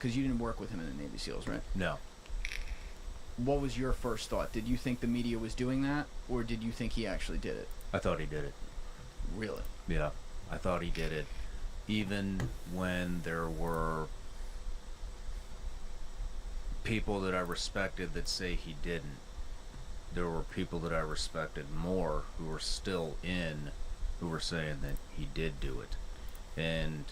because you didn't work with him in the Navy SEALs, right? No. What was your first thought? Did you think the media was doing that, or did you think he actually did it? I thought he did it. Really? Yeah, I thought he did it. Even when there were people that I respected that say he didn't, there were people that I respected more who were still in, who were saying that he did do it. And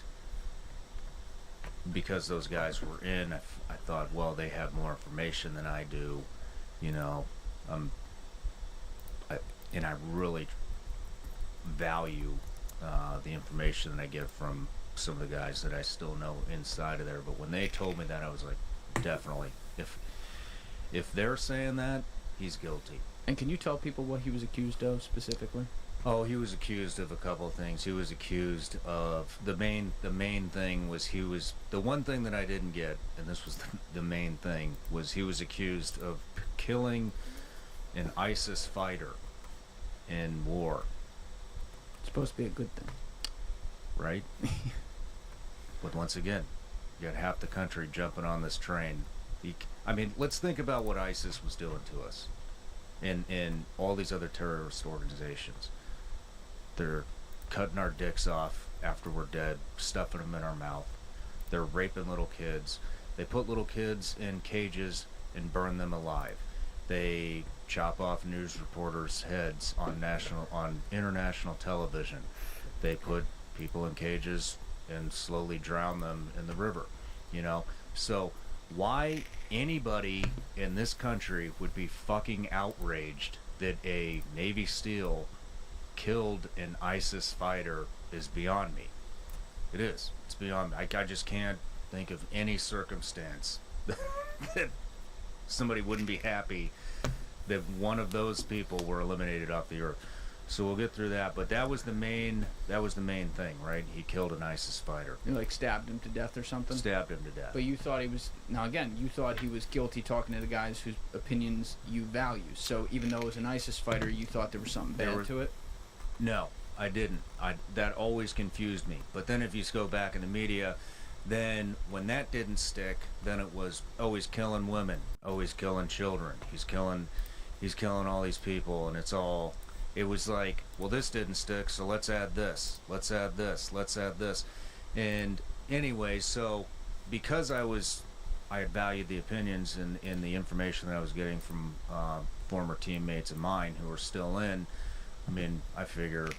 because those guys were in, I thought, well, they have more information than I do, you know. And I really value the information that I get from some of the guys that I still know inside of there. But when they told me that, I was like, definitely. If they're saying that, he's guilty. And can you tell people what he was accused of specifically? Oh, he was accused of a couple of things. He was accused of the main thing was the one thing that I didn't get, and this was the main thing, was he was accused of killing an ISIS fighter in war. It's supposed to be a good thing, right? But once again, you got half the country jumping on this train. I mean, let's think about what ISIS was doing to us, and all these other terrorist organizations. They're cutting our dicks off after we're dead, stuffing them in our mouth. They're raping little kids. They put little kids in cages and burn them alive. They chop off news reporters' heads on international television. They put people in cages and slowly drown them in the river, you know? So why anybody in this country would be fucking outraged that a Navy SEAL killed an ISIS fighter is beyond me. It is. It's beyond me. I just can't think of any circumstance that somebody wouldn't be happy that one of those people were eliminated off the earth. So we'll get through that, but that was the main thing, right? He killed an ISIS fighter. You like stabbed him to death or something? Stabbed him to death. But you thought he was, now again, you thought he was guilty talking to the guys whose opinions you value. So even though it was an ISIS fighter, you thought there was something bad to it? No, I didn't. That always confused me. But then if you go back in the media, then when that didn't stick, then it was, oh, he's killing women, oh, he's killing children, he's killing all these people, and it was like, well, this didn't stick, so let's add this, let's add this, let's add this. And anyway, so because I had valued the opinions and the information that I was getting from former teammates of mine who are still in, I mean, I figure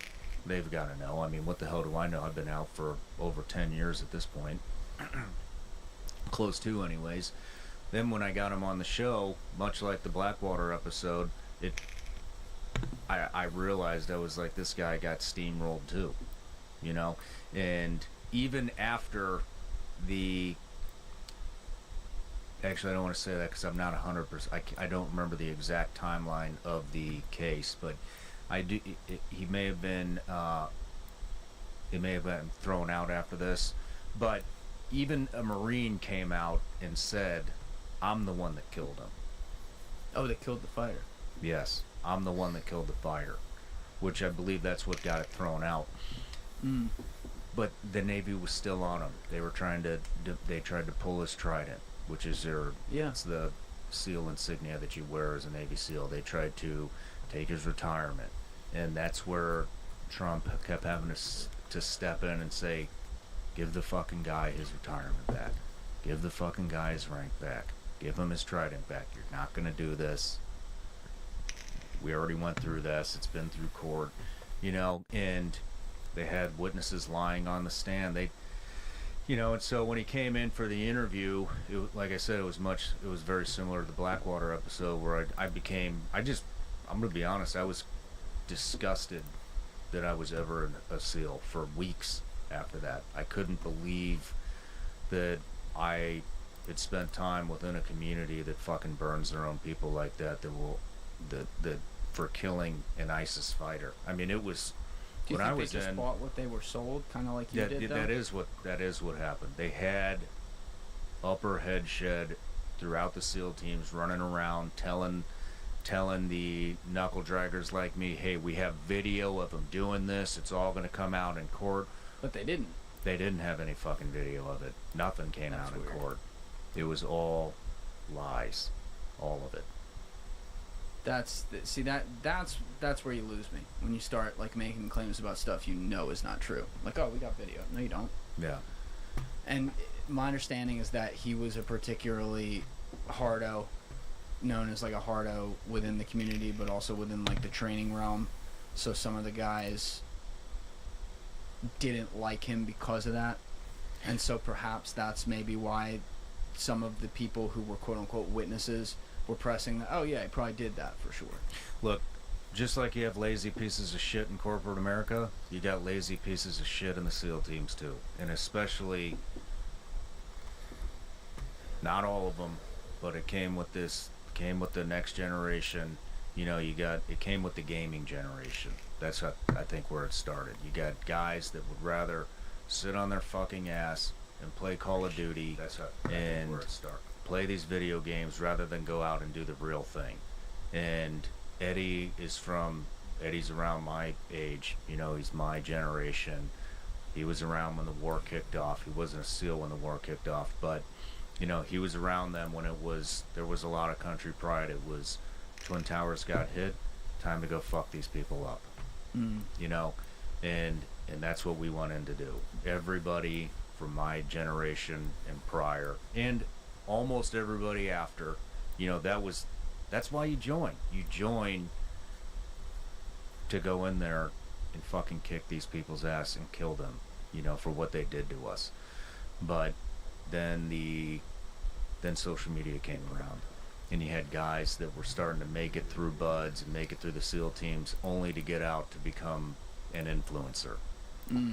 they've got to know. I mean, what the hell do I know? I've been out for over 10 years at this point. Close to, anyways. Then when I got him on the show, much like the Blackwater episode, I realized I was like, this guy got steamrolled too, you know? And even after actually, I don't want to say that because I'm not 100%, I don't remember the exact timeline of the case, but he may have been, it may have been thrown out after this, but even a Marine came out and said, I'm the one that killed him. Oh, they killed the fighter. Yes, I'm the one that killed the fighter, which I believe that's what got it thrown out. Mm. But the Navy was still on him. They tried to pull his trident, which is it's the SEAL insignia that you wear as a Navy SEAL. They tried to take his retirement. And that's where Trump kept having to step in and say, give the fucking guy his retirement back. Give the fucking guy his rank back. Give him his trident back. You're not going to do this. We already went through this. It's been through court, you know, and they had witnesses lying on the stand. And so when he came in for the interview, like I said, it was very similar to the Blackwater episode where I'm going to be honest, I was disgusted that I was ever a SEAL for weeks after that. I couldn't believe that I had spent time within a community that fucking burns their own people like that for killing an ISIS fighter. I mean, it was. Do you think they just bought what they were sold, kind of like you did? That is what happened. They had upper head shed throughout the SEAL teams running around telling the knuckle draggers like me, hey, we have video of them doing this. It's all going to come out in court. But they didn't. They didn't have any fucking video of it. Nothing came out in court. It was all lies, all of it. That's where you lose me, when you start like making claims about stuff you know is not true. Like, oh, we got video. No, you don't. Yeah. And my understanding is that he was a particularly hardo, known as like a hardo within the community, but also within like the training realm. So some of the guys didn't like him because of that, and so perhaps that's maybe why some of the people who were quote unquote witnesses were pressing that. Oh yeah, he probably did that for sure. Look, just like you have lazy pieces of shit in corporate America, you got lazy pieces of shit in the SEAL teams too, and especially not all of them, but it came with the next generation. You know, it came with the gaming generation. That's how, I think, where it started. You got guys that would rather sit on their fucking ass and play Call of Duty. That's how, and where it started. Play these video games rather than go out and do the real thing. And Eddie's around my age. You know, he's my generation. He was around when the war kicked off. He wasn't a SEAL when the war kicked off, but you know, he was around them when there was a lot of country pride. It was Twin Towers got hit, time to go fuck these people up. You know, and that's what we went in to do. Everybody from my generation and prior, and almost everybody after, you know, that's why you join. You join to go in there and fucking kick these people's ass and kill them, you know, for what they did to us. But then social media came around, and you had guys that were starting to make it through buds and make it through the SEAL teams only to get out to become an influencer.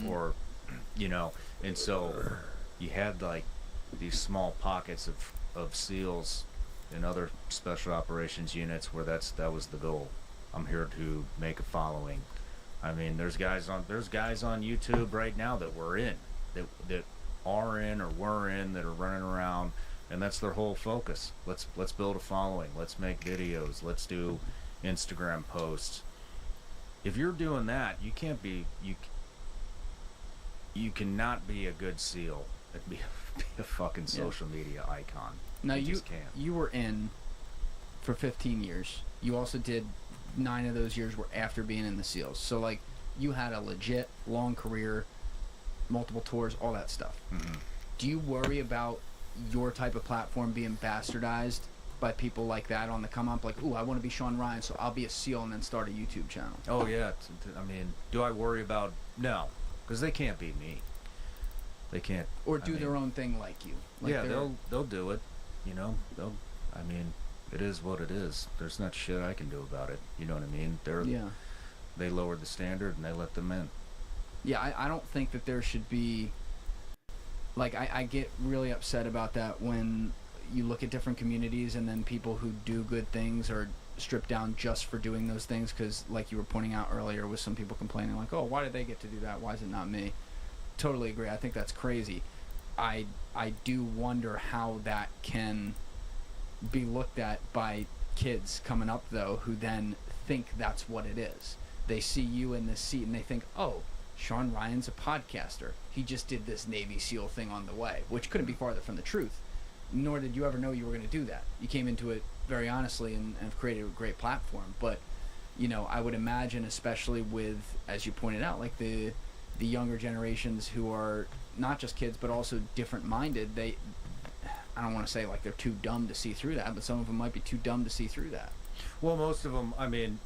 Or, you know, and so you had like these small pockets of SEALs and other special operations units where that was the goal. I'm here to make a following. I mean, there's guys on YouTube right now that are in or were in, that are running around, and that's their whole focus. Let's build a following. Let's make videos. Let's do Instagram posts. If you're doing that, you cannot be a good SEAL. Be a fucking social media icon. Now you were in for 15 years. You also did 9 of those years were after being in the SEALs. So like you had a legit long career, multiple tours, all that stuff. Do you worry about your type of platform being bastardized by people like that on the come up? Like, ooh, I want to be Sean Ryan, so I'll be a SEAL and then start a YouTube channel. Oh yeah. I mean, do I worry about? No, because they can't be me. They can't. Or do their own thing like you. Like yeah, they'll do it. You know, I mean, it is what it is. There's not shit I can do about it. You know what I mean? They lowered the standard and they let them in. Yeah, I don't think that there should be. Like, I get really upset about that when you look at different communities and then people who do good things are stripped down just for doing those things. Because, like you were pointing out earlier, with some people complaining, like, oh, why did they get to do that? Why is it not me? Totally agree. I think that's crazy. I do wonder how that can be looked at by kids coming up, though, who then think that's what it is. They see you in this seat and they think, oh, Sean Ryan's a podcaster. He just did this Navy SEAL thing on the way, which couldn't be farther from the truth. Nor did you ever know you were going to do that. You came into it very honestly and have created a great platform. But, you know, I would imagine, especially with, as you pointed out, like the younger generations who are not just kids but also different minded, I don't want to say like they're too dumb to see through that, but some of them might be too dumb to see through that. Well, most of them, I mean,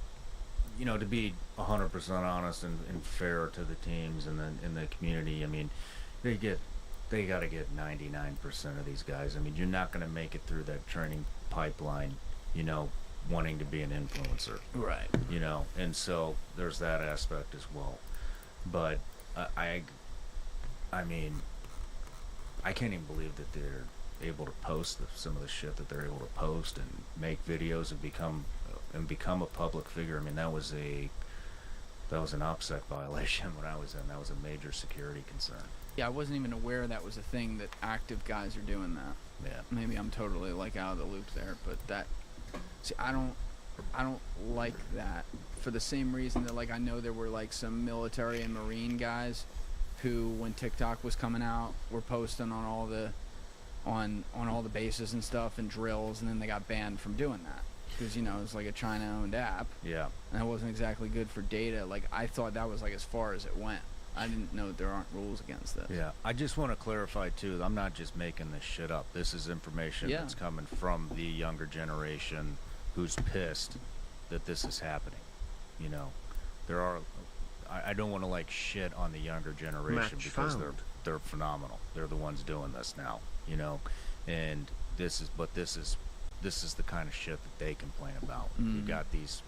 you know, to be 100% honest and fair to the teams and in the community, I mean, they got to get 99% of these guys. I mean, you're not going to make it through that training pipeline, you know, wanting to be an influencer. Right. You know, and so there's that aspect as well. But I mean, I can't even believe that they're able to post some of the shit that they're able to post and make videos and become a public figure. I mean, that was an OPSEC violation when I was in. That was a major security concern. Yeah, I wasn't even aware that was a thing, that active guys are doing that. Yeah. Maybe I'm totally like out of the loop there, but I don't like that for the same reason that, like, I know there were like some military and Marine guys who, when TikTok was coming out, were posting on all the, you know, the videos and stuff, and they were like, oh, Sean Ryan, he's a SEAL, and I'm like, oh, okay, cool. But like, I don't on all the bases and stuff and drills, and then they got banned from doing that because it's like a China-owned app. Yeah. And that wasn't exactly good for data. Like, I thought that was like as far as it went. I didn't know that there aren't rules against this. Yeah, I just want to clarify too. I'm not just making this shit up. This is information that's coming from the younger generation who's pissed that this is happening. There are. I don't want to like shit on the younger generation because they're phenomenal. They're the ones doing this now. And this is the kind of shit that they complain about. You got these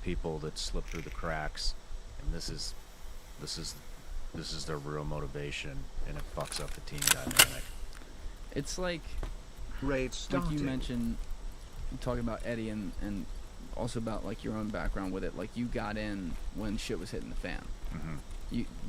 people that slip through the cracks, and this is their real motivation, and it fucks up the team dynamic. It's like, Raid like you mentioned, talking about Eddie and also about like your own background with it. Like, you got in when shit was hitting the fan. Mm-hmm.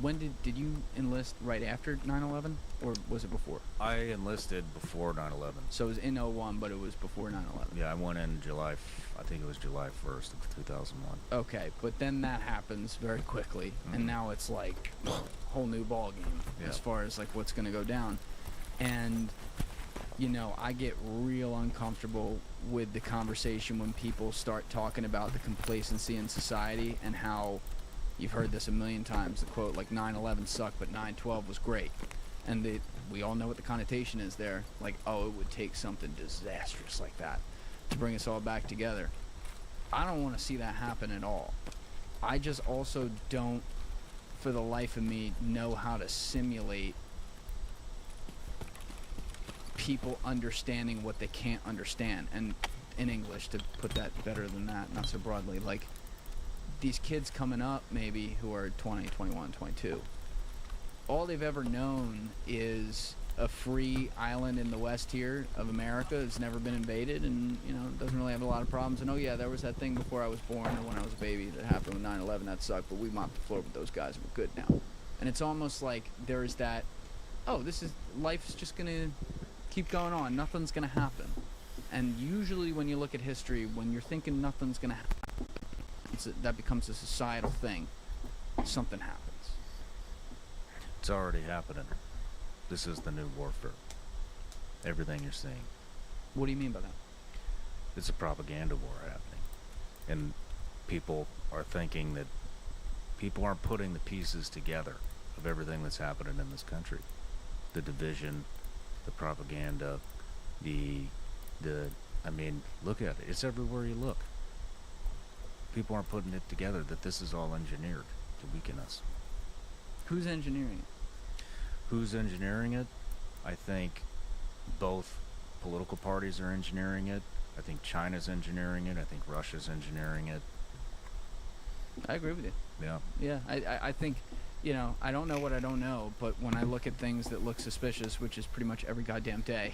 When did you enlist? Right after 9/11, or was it before? I enlisted before 9/11. So it was in 01, but it was before 9/11. Yeah, I went in July. I think it was July 1st of 2001. Okay, but then that happens very quickly, and now it's like a whole new ball game as far as like what's going to go down. And I get real uncomfortable with the conversation when people start talking about the complacency in society and how you've heard this a million times, the quote like 9/11 sucked but 9/12 was great. And we all know what the connotation is there, like, oh, it would take something disastrous like that to bring us all back together. I don't want to see that happen at all. I just also don't, for the life of me, know how to simulate people understanding what they can't understand. And in English, to put that better than that, not so broadly, like, these kids coming up maybe who are 20, 21, 22, all they've ever known is a free island in the west here of America that's never been invaded, and doesn't really have a lot of problems. And there was that thing before I was born or when I was a baby that happened with 9/11 that sucked, but we mopped the floor with those guys and we're good now. And it's almost like there's that, life's just gonna keep going on, nothing's gonna happen. And usually when you look at history, when you're thinking nothing's gonna happen, that becomes a societal thing. Something happens. It's already happening. This is the new warfare. Everything you're seeing. What do you mean by that? It's a propaganda war happening. And people are thinking that people aren't putting the pieces together of everything that's happening in this country. The division, the propaganda, look at it. It's everywhere you look. People aren't putting it together that this is all engineered to weaken us. Who's engineering it? Who's engineering it? I think both political parties are engineering it. I think China's engineering it. I think Russia's engineering it. I agree with you. Yeah. Yeah, I think, I don't know what I don't know, but when I look at things that look suspicious, which is pretty much every goddamn day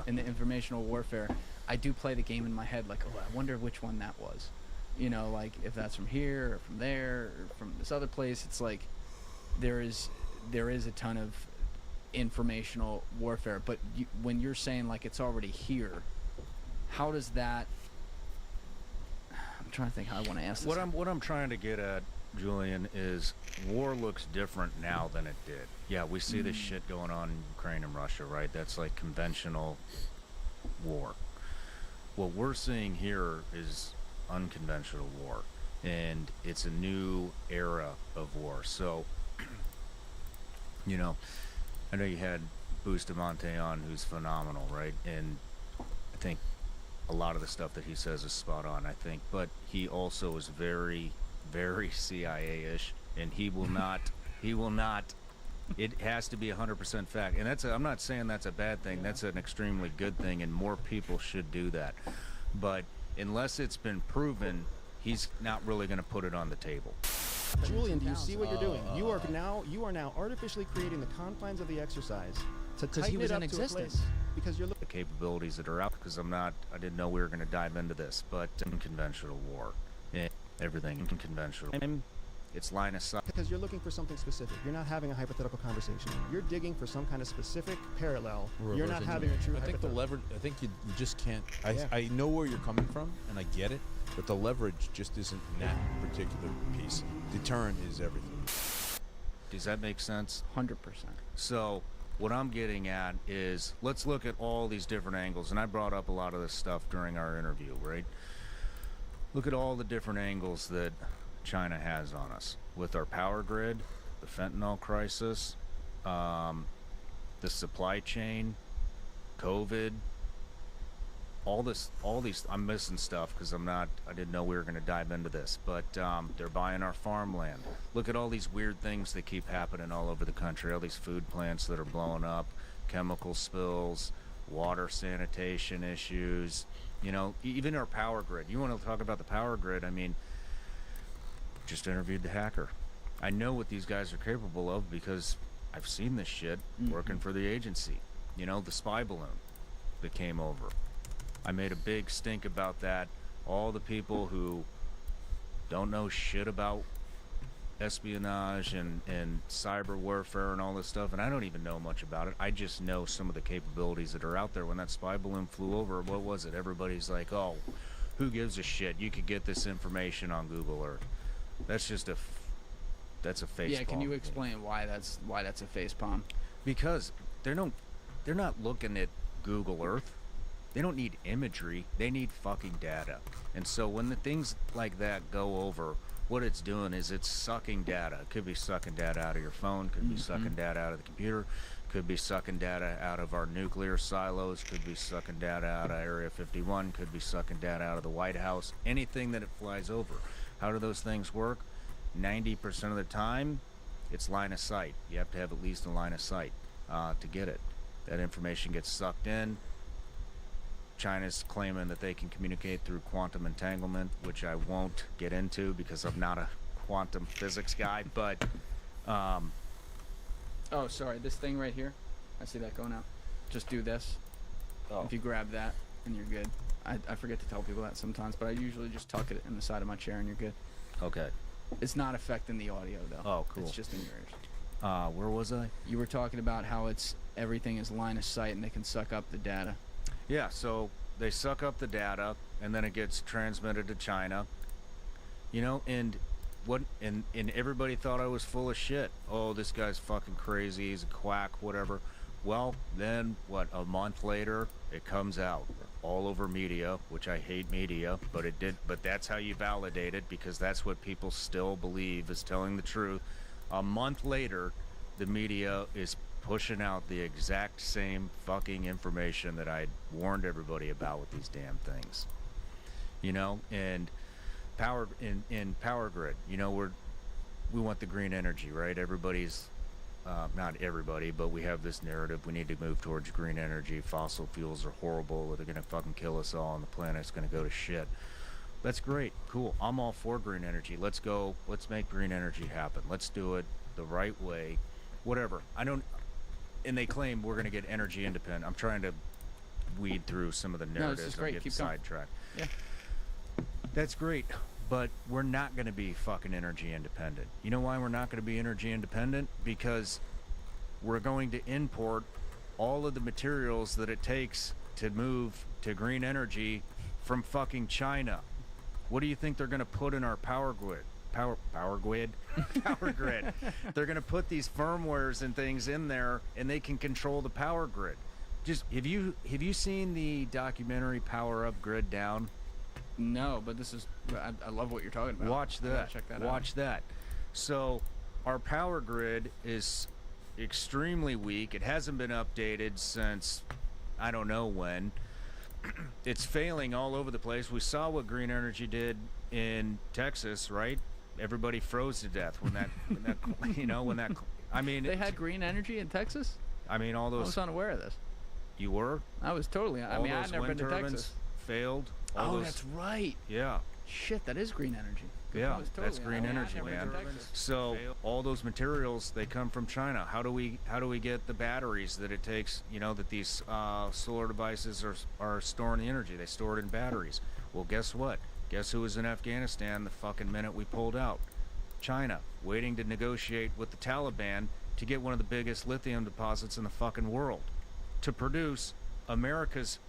in the informational warfare, I do play the game in my head like, oh, I wonder which one that was. Like if that's from here or from there or from this other place. It's like there is a ton of informational warfare, but when you're saying like it's already here, how does that? I'm trying to think how I want to ask this. What I'm trying to get at, Julian, is war looks different now than it did. Yeah, we see this shit going on in Ukraine and Russia, right? That's like conventional war. What we're seeing here is unconventional war, and it's a new era of war. So, I know you had Bustamante on, who's phenomenal, right? And I think a lot of the stuff that he says is spot on, I think, but he also is very, very CIA-ish, and he will not, it has to be 100% fact. And I'm not saying that's a bad thing, that's an extremely good thing, and more people should do that. But unless it's been proven, he's not really going to put it on the table. Julian, do you see what you're doing? You are now artificially creating the confines of the exercise to tighten it up to a place because you're the capabilities that are out. Because I didn't know we were going to dive into this, but unconventional war, everything unconventional. And it's line of sight. Because you're looking for something specific. You're not having a hypothetical conversation. You're digging for some kind of specific parallel. You're not having a true. I think the leverage. I think you just can't. I know where you're coming from, and I get it. But the leverage just isn't in that particular piece. Deterrent is everything. Does that make sense? 100%. So, what I'm getting at is, let's look at all these different angles. And I brought up a lot of this stuff during our interview, right? Look at all the different angles that China has on us with our power grid, the fentanyl crisis, the supply chain, COVID, all these. I'm missing stuff because I didn't know we were going to dive into this, but they're buying our farmland. Look at all these weird things that keep happening all over the country, all these food plants that are blowing up, chemical spills, water sanitation issues, even our power grid. You want to talk about the power grid? I mean, just interviewed the hacker. I know what these guys are capable of because I've seen this shit working for the agency. The spy balloon that came over. I made a big stink about that. All the people who don't know shit about espionage and cyber warfare and all this stuff, and I don't even know much about it. I just know some of the capabilities that are out there. When that spy balloon flew over, what was it? Everybody's like, oh, who gives a shit? You could get this information on Google Earth. That's just that's a face palm. Yeah, can you explain why that's a face palm? Because they're not looking at Google Earth. They don't need imagery. They need fucking data. And so when the things like that go over, what it's doing is it's sucking data. It could be sucking data out of your phone, could be sucking data out of the computer, could be sucking data out of our nuclear silos, could be sucking data out of Area 51, could be sucking data out of the White House, anything that it flies over. How do those things work? 90% of the time, it's line of sight. You have to have at least a line of sight to get it. That information gets sucked in. China's claiming that they can communicate through quantum entanglement, which I won't get into because I'm not a quantum physics guy, but... oh, sorry, this thing right here. I see that go now. Just do this. Oh. If you grab that, and you're good. I forget to tell people that sometimes, but I usually just tuck it in the side of my chair and you're good. Okay. It's not affecting the audio, though. Oh, cool. It's just in your ears. Where was I? You were talking about how everything is line of sight and they can suck up the data. Yeah, so they suck up the data and then it gets transmitted to China. And everybody thought I was full of shit. Oh, this guy's fucking crazy, he's a quack, whatever. Well, then a month later it comes out all over media, which I hate media, but that's how you validate it because that's what people still believe is telling the truth. A month later, the media is pushing out the exact same fucking information that I warned everybody about with these damn things. And power in power grid, we want the green energy, right? Everybody's not everybody, but we have this narrative. We need to move towards green energy. Fossil fuels are horrible. They're going to fucking kill us all and the planet's going to go to shit. That's great. Cool. I'm all for green energy. Let's go. Let's make green energy happen. Let's do it the right way. Whatever. And they claim we're going to get energy independent. I'm trying to weed through some of the narratives. No, this is great. Get Keep going. sidetracked. Yeah. That's great, but we're not going to be fucking energy independent. You know why we're not going to be energy independent? Because we're going to import all of the materials that it takes to move to green energy from fucking China. What do you think they're going to put in our power grid? Power grid. They're going to put these firmwares and things in there, and they can control the power grid. Just have you seen the documentary Power Up Grid Down? No, but I love what you're talking about. Watch that. Check that Watch that. So our power grid is extremely weak. It hasn't been updated since I don't know when. It's failing all over the place. We saw what green energy did in Texas, right? Everybody froze to death when that I mean, they had green energy in Texas? I mean, all those. I was unaware of this. You were? I was totally. I mean, I've never been to Texas. Failed. That's right. Yeah. Shit, that is green energy. Yeah, that's green energy, man. So all those materials, they come from China. How do we get the batteries that it takes? That these solar devices are storing the energy. They store it in batteries. Well, guess what? Guess who was in Afghanistan the fucking minute we pulled out? China, waiting to negotiate with the Taliban to get one of the biggest lithium deposits in the fucking world to produce America's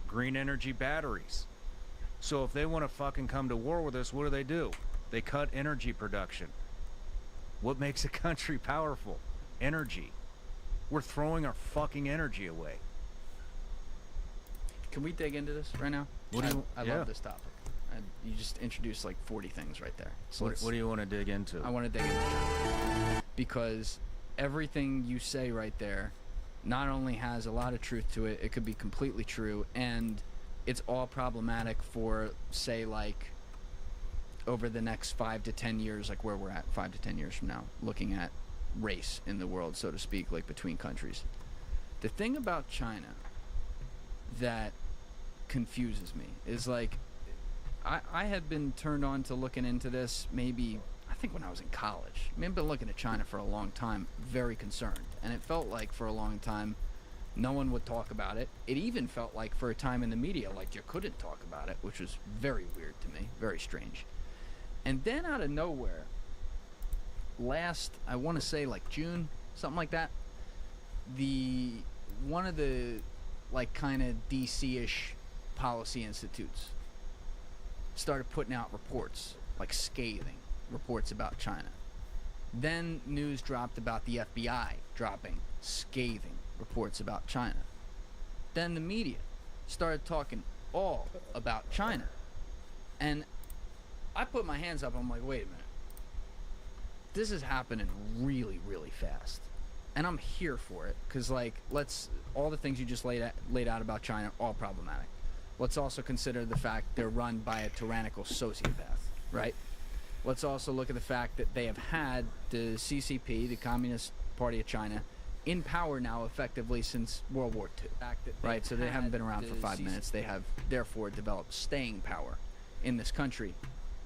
green energy batteries. So if they want to fucking come to war with us, what do? They cut energy production. What makes a country powerful? Energy. We're throwing our fucking energy away. Can we dig into this right now? I yeah. love this topic. You just introduced like 40 things right there. So What do you want to dig into? I want to dig into China. Because everything you say right there not only has a lot of truth to it, it could be completely true, and it's all problematic for, say, like, over the next 5 to 10 years, like where we're at 5 to 10 years from now, looking at race in the world, so to speak, like between countries. The thing about China that confuses me is, like, I had been turned on to looking into this maybe, I think when I was in college. I mean, I've been looking at China for a long time, very concerned. And it felt like for a long time, no one would talk about it. It even felt like for a time in the media, like you couldn't talk about it, which was very weird to me, very strange. And then out of nowhere, last, I want to say like June, something like that, one of the like kind of DC-ish policy institutes started putting out reports, like scathing reports about China. Then news dropped about the FBI dropping scathing reports about China. Then the media started talking all about China. And I put my hands up, I'm like, wait a minute. This is happening really, really fast. And I'm here for it, because like, all the things you just laid out about China, all problematic. Let's also consider the fact they're run by a tyrannical sociopath, right? Let's also look at the fact that they have had the CCP, the Communist Party of China, in power now effectively since World War II, right? So they haven't been around for 5 minutes. They have therefore developed staying power in this country,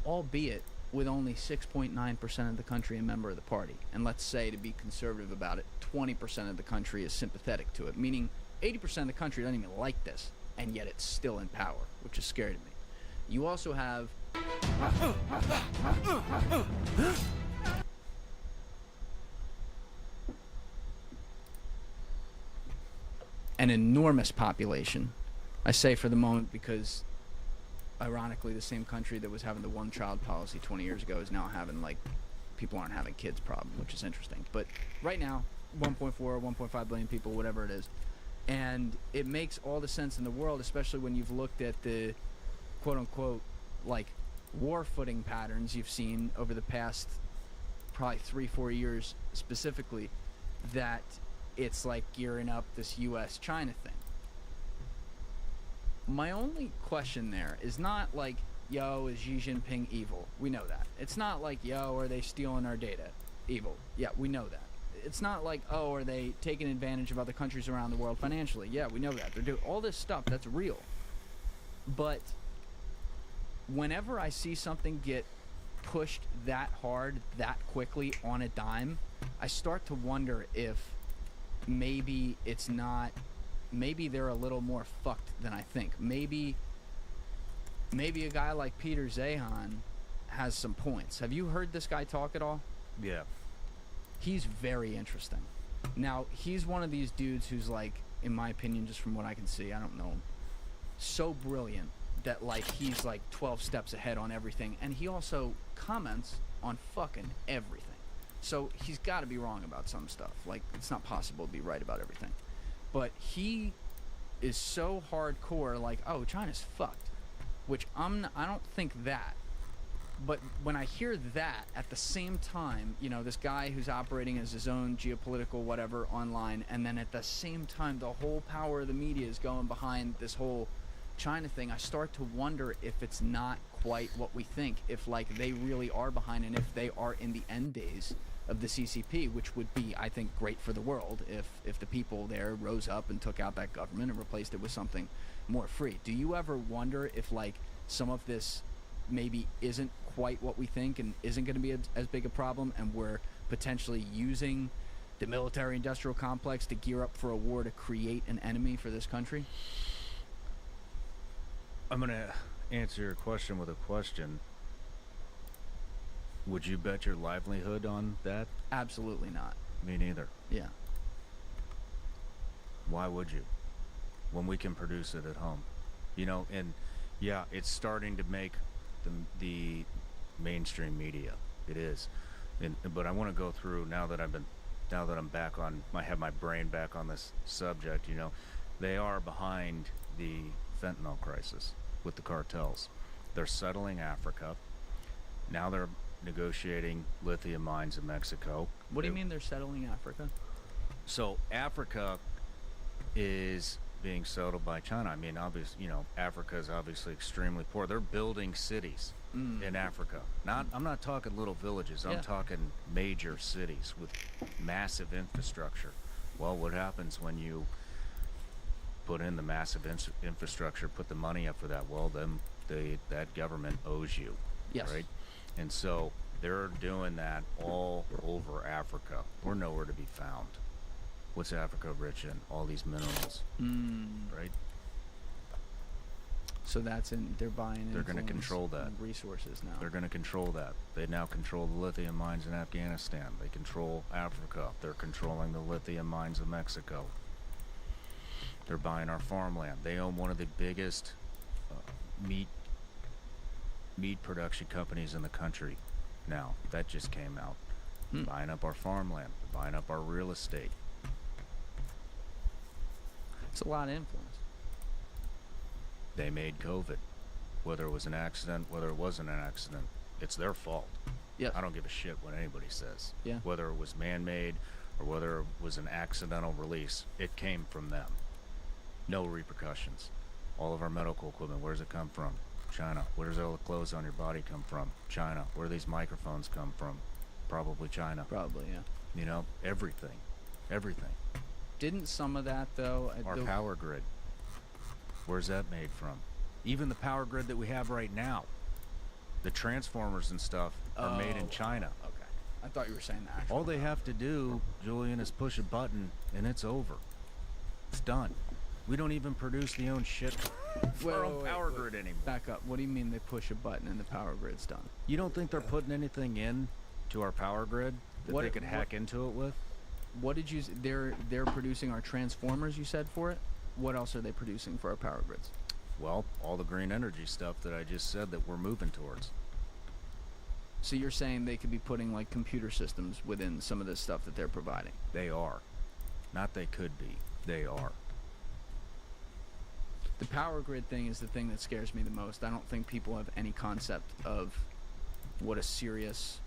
albeit with only 6.9% of the country a member of the party. And let's say, to be conservative about it, 20% of the country is sympathetic to it, meaning 80% of the country doesn't even like this, and yet it's still in power, which is scary to me. You also have an enormous population. I say for the moment because, ironically, the same country that was having the one-child policy 20 years ago is now having, like, people aren't having kids problem, which is interesting. But right now, 1.4 or 1.5 billion people, whatever it is. And it makes all the sense in the world, especially when you've looked at the quote-unquote, like, war footing patterns you've seen over the past probably 3-4 years specifically, that it's like gearing up this US-China thing. My only question there is not like, yo, is Xi Jinping evil? We know that. It's not like, yo, are they stealing our data? Evil. Yeah, we know that. It's not like, oh, are they taking advantage of other countries around the world financially? Yeah, we know that. They're doing all this stuff. That's real. But whenever I see something get pushed that hard, that quickly on a dime, I start to wonder if maybe it's not, maybe they're a little more fucked than I think. Maybe a guy like Peter Zeihan has some points. Have you heard this guy talk at all? Yeah. He's very interesting. Now, he's one of these dudes who's like, in my opinion, just from what I can see, I don't know, so brilliant that like he's like 12 steps ahead on everything, and he also comments on fucking everything. So he's got to be wrong about some stuff. Like, it's not possible to be right about everything. But he is so hardcore, like, oh, China's fucked, which I don't think that. But when I hear that, at the same time, you know, this guy who's operating as his own geopolitical whatever online, and then at the same time, the whole power of the media is going behind this whole China thing, I start to wonder if it's not quite what we think, if, like, they really are behind, and if they are in the end days of the CCP, which would be, I think, great for the world if the people there rose up and took out that government and replaced it with something more free. Do you ever wonder if, like, some of this maybe isn't quite what we think and isn't going to be as big a problem, and we're potentially using the military-industrial complex to gear up for a war to create an enemy for this country? I'm going to answer your question with a question. Would you bet your livelihood on that? Absolutely not. Me neither. Yeah. Why would you? When we can produce it at home. You know, and yeah, it's starting to make the mainstream media. It is. But I want to go through, now that I've been now that I have my brain back on this subject, they are behind the fentanyl crisis with the cartels. They're settling Africa. Now they're negotiating lithium mines in Mexico. What do you mean they're settling Africa? So Africa is being settled by China. I mean, obviously, Africa is obviously extremely poor. They're building cities in Africa. I'm not talking little villages. I'm talking major cities with massive infrastructure. Well, what happens when you put in the massive infrastructure, put the money up for that? Well, then that government owes you. Yes. Right? And so they're doing that all over Africa. We're nowhere to be found. What's Africa rich in? All these minerals, right? So they're buying. They're going to control that. Resources now. They're going to control that. They now control the lithium mines in Afghanistan. They control Africa. They're controlling the lithium mines of Mexico. They're buying our farmland. They own one of the biggest meat production companies in the country now. That just came out. Buying up our farmland. Buying up our real estate. It's a lot of influence. They made COVID. Whether it was an accident, whether it wasn't an accident, it's their fault. Yes. I don't give a shit what anybody says. Yeah. Whether it was man-made or whether it was an accidental release, it came from them. No repercussions. All of our medical equipment, where does it come from? China. Where does all the clothes on your body come from? China. Where do these microphones come from? Probably China. Probably, yeah. Everything. Everything. Didn't some of that, though... Our power grid. Where's that made from? Even the power grid that we have right now. The transformers and stuff are made in China. Okay. I thought you were saying that. All they have to do, Julian, is push a button and it's over. It's done. We don't even produce the own shit for our own power grid anymore. Back up. What do you mean they push a button and the power grid's done? You don't think they're putting anything in to our power grid that they could hack into it with? What did you... They're producing our transformers, you said, for it? What else are they producing for our power grids? Well, all the green energy stuff that I just said that we're moving towards. So you're saying they could be putting, like, computer systems within some of this stuff that they're providing? They are. Not they could be. They are. The power grid thing is the thing that scares me the most. I don't think people have any concept of what a serious...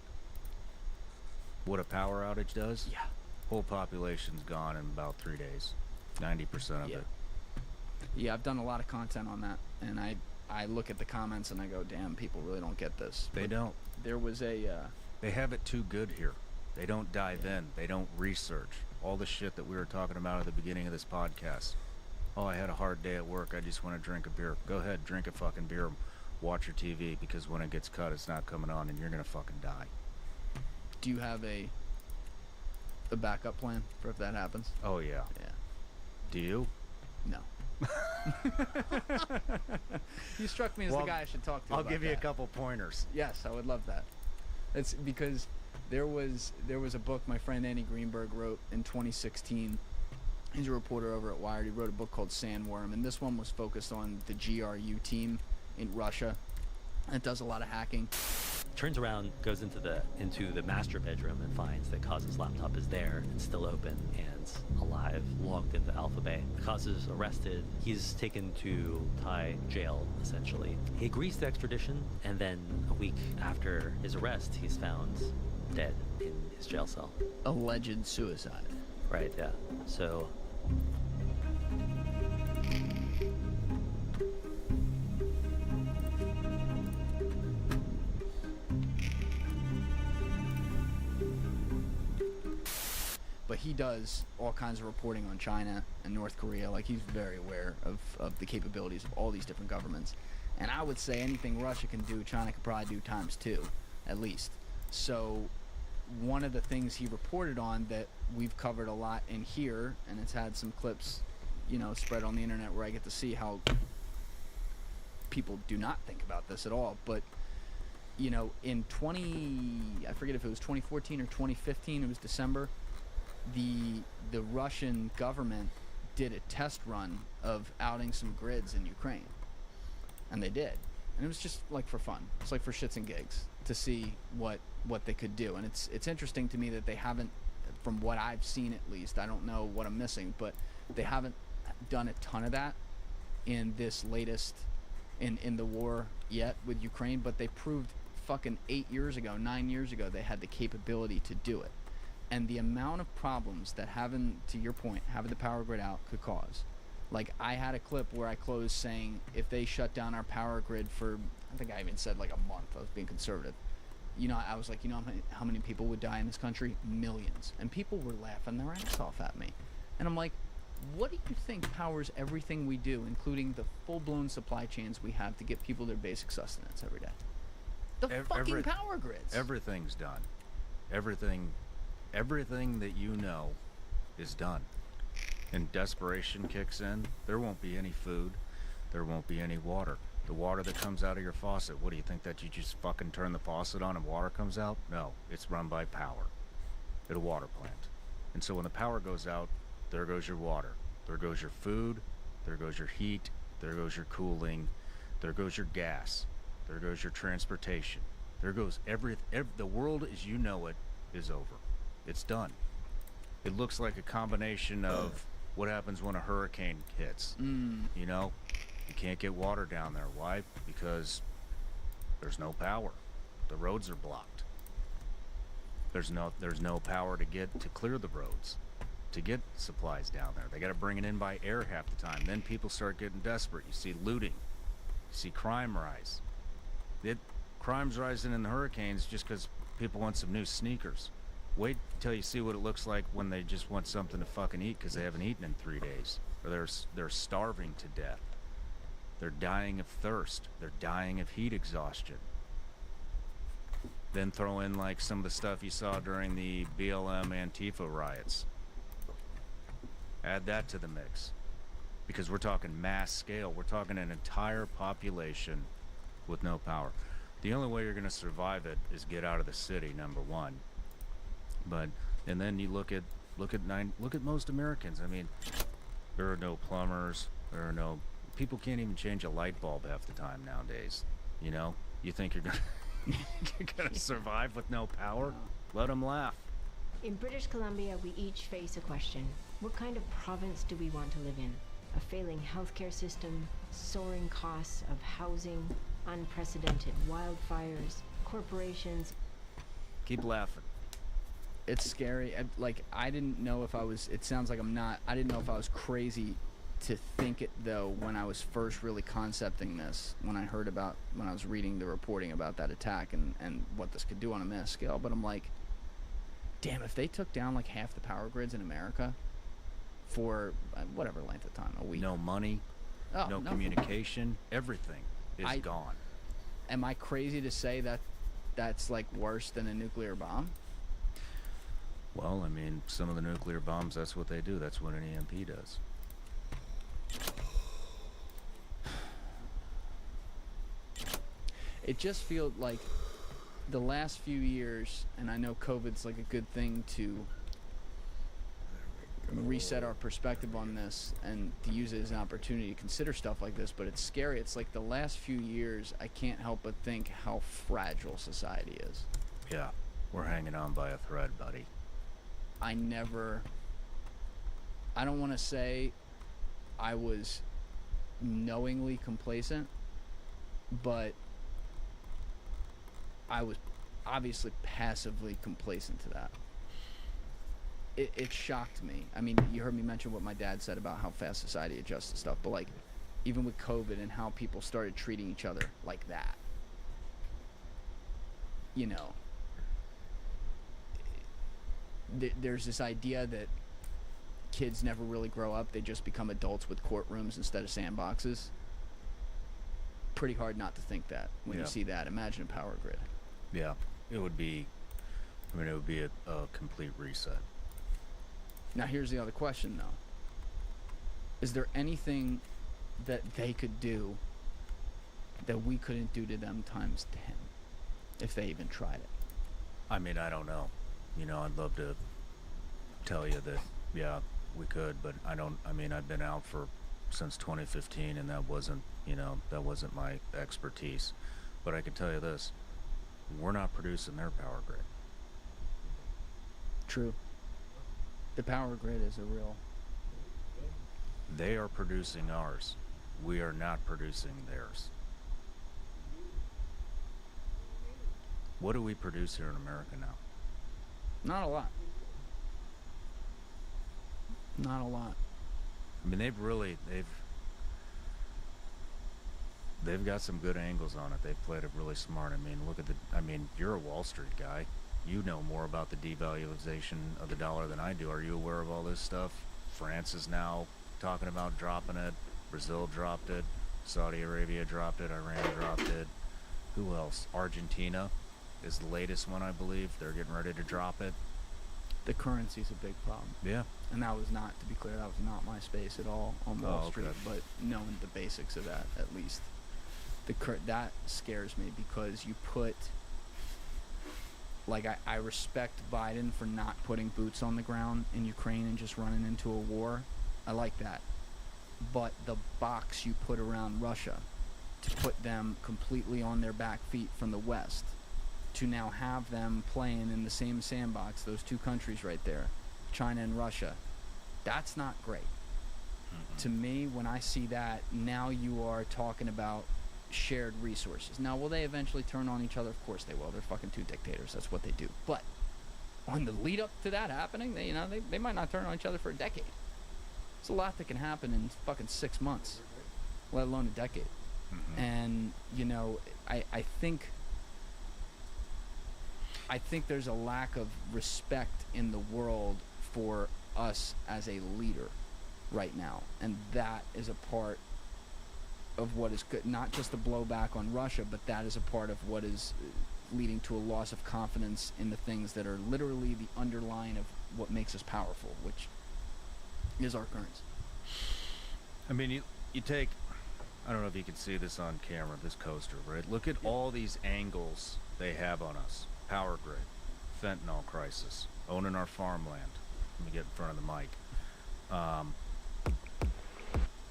What a power outage does? Yeah. Whole population's gone in about 3 days. 90% of it. Yeah, I've done a lot of content on that, and I look at the comments and I go, damn, people really don't get this. They don't. There was a... They have it too good here. They don't dive in. They don't research. All the shit that we were talking about at the beginning of this podcast. Oh, I had a hard day at work. I just want to drink a beer. Go ahead, drink a fucking beer. Watch your TV, because when it gets cut, it's not coming on and you're going to fucking die. Do you have a backup plan for if that happens? Oh, yeah. Yeah. Do you? No. You struck me as the guy I should talk to. I'll give you a couple pointers. Yes, I would love that. It's because there was a book my friend Andy Greenberg wrote in 2016. He's a reporter over at Wired. He wrote a book called Sandworm, and this one was focused on the GRU team in Russia. And it does a lot of hacking. Turns around, goes into the master bedroom and finds that Kaz's laptop is there and still open and alive, logged into Alpha Bay. Kaz is arrested. He's taken to Thai jail, essentially. He agrees to extradition, and then a week after his arrest, he's found dead in his jail cell. Alleged suicide. Right, yeah. So... But he does all kinds of reporting on China and North Korea. Like, he's very aware of the capabilities of all these different governments. And I would say anything Russia can do, China could probably do times 2, at least. So one of the things he reported on that we've covered a lot in here, and it's had some clips, spread on the internet where I get to see how people do not think about this at all. But, in I forget if it was 2014 or 2015, it was December, the Russian government did a test run of outing some grids in Ukraine, and they did, and it was just like for fun. It's like for shits and gigs to see what they could do. And it's interesting to me that they haven't, from what I've seen at least. I don't know what I'm missing, but they haven't done a ton of that in this latest in the war yet with Ukraine, but they proved fucking 9 years ago they had the capability to do it. And the amount of problems that to your point, having the power grid out could cause. Like, I had a clip where I closed saying if they shut down our power grid for, I think I even said like a month, I was being conservative. I was like, how many people would die in this country? Millions. And people were laughing their ass off at me. And I'm like, what do you think powers everything we do, including the full-blown supply chains we have to get people their basic sustenance every day? The fucking power grids. Everything's done. Everything that you know is done. And desperation kicks in. There won't be any food. There won't be any water. The water that comes out of your faucet, what do you think, that you just fucking turn the faucet on and water comes out? No, it's run by power at a water plant. And so when the power goes out, there goes your water. There goes your food. There goes your heat. There goes your cooling. There goes your gas. There goes your transportation. There goes the world as you know it is over. It's done. It looks like a combination of what happens when a hurricane hits. You can't get water down there. Why? Because there's no power. The roads are blocked. There's no power to clear the roads, to get supplies down there. They got to bring it in by air half the time. Then people start getting desperate. You see looting. You see crime rise. Crime's rising in the hurricanes just because people want some new sneakers. Wait till you see what it looks like when they just want something to fucking eat because they haven't eaten in 3 days. Or they're starving to death. They're dying of thirst. They're dying of heat exhaustion. Then throw in like some of the stuff you saw during the BLM Antifa riots. Add that to the mix. Because we're talking mass scale. We're talking an entire population with no power. The only way you're going to survive it is get out of the city, number one. And then you look at most Americans. I mean, there are no plumbers. People can't even change a light bulb half the time nowadays. You think you're gonna survive with no power? Let them laugh. In British Columbia, we each face a question. What kind of province do we want to live in? A failing healthcare system, soaring costs of housing, unprecedented wildfires, corporations. Keep laughing. It's scary. I didn't know if I was, it sounds like I didn't know if I was crazy to think it, though, when I was first really concepting this, when I was reading the reporting about that attack and what this could do on a mass scale. But I'm like, damn, if they took down like half the power grids in America for whatever length of time, a week. No money, no communication, everything is gone. Am I crazy to say that that's like worse than a nuclear bomb? Well, I mean, some of the nuclear bombs, that's what they do. That's what an EMP does. It just feels like the last few years, and I know COVID's like a good thing to reset our perspective on this and to use it as an opportunity to consider stuff like this, but it's scary. It's like the last few years, I can't help but think how fragile society is. Yeah, we're hanging on by a thread, buddy. I don't want to say I was knowingly complacent, but I was obviously passively complacent to that. It shocked me. I mean, you heard me mention what my dad said about how fast society adjusts to stuff, but like, even with COVID and how people started treating each other like that. There's this idea that kids never really grow up. They just become adults with courtrooms instead of sandboxes. Pretty hard not to think that when you see that. Imagine a power grid. Yeah, it would be a complete reset. Now here's the other question, though. Is there anything that they could do that we couldn't do to them times 10 if they even tried it? I mean, I don't know. I'd love to tell you that, yeah, we could, but I've been out since 2015, and that wasn't my expertise. But I can tell you this, we're not producing their power grid. True. The power grid is a real... They are producing ours. We are not producing theirs. What do we produce here in America now? Not a lot. Not a lot. I mean, they've got some good angles on it. They've played it really smart. I mean, you're a Wall Street guy. You know more about the devaluation of the dollar than I do. Are you aware of all this stuff? France is now talking about dropping it. Brazil dropped it. Saudi Arabia dropped it. Iran dropped it. Who else? Argentina is the latest one, I believe. They're getting ready to drop it. The currency's a big problem. Yeah. And that was not, to be clear, that was not my space at all on Wall Street, but knowing the basics of that, at least. That scares me because you put... Like, I respect Biden for not putting boots on the ground in Ukraine and just running into a war. I like that. But the box you put around Russia to put them completely on their back feet from the West, to now have them playing in the same sandbox, those two countries right there, China and Russia, that's not great. Mm-hmm. To me, when I see that, now you are talking about shared resources. Now, will they eventually turn on each other? Of course they will. They're fucking two dictators. That's what they do. But on the lead up to that happening, they might not turn on each other for a decade. There's a lot that can happen in fucking 6 months, let alone a decade. Mm-hmm. And, I think there's a lack of respect in the world for us as a leader right now. And that is a part of what is good, not just the blowback on Russia, but that is a part of what is leading to a loss of confidence in the things that are literally the underlying of what makes us powerful, which is our currency. I mean, you take, I don't know if you can see this on camera, this coaster, right? Look at all these angles they have on us. Power grid, fentanyl crisis, owning our farmland. Let me get in front of the mic.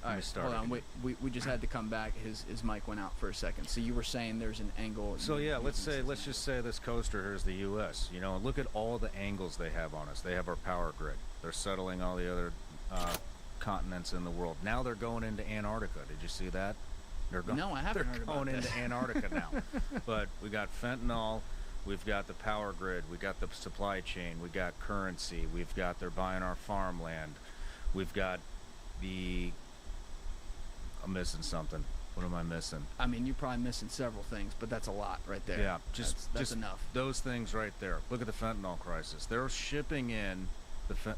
All right, hold on. We just had to come back. His mic went out for a second. So you were saying there's an angle. So yeah, let's just say this coaster here is the U.S. Look at all the angles they have on us. They have our power grid. They're settling all the other continents in the world. Now they're going into Antarctica. Did you see that? No, I haven't heard about that. They're going into Antarctica now. But we got fentanyl. We've got the power grid. We got the supply chain. We got currency. We've got they're buying our farmland. We've got the... I'm missing something. What am I missing? I mean, you're probably missing several things, but that's a lot right there. Yeah, that's enough. Those things right there. Look at the fentanyl crisis. They're shipping in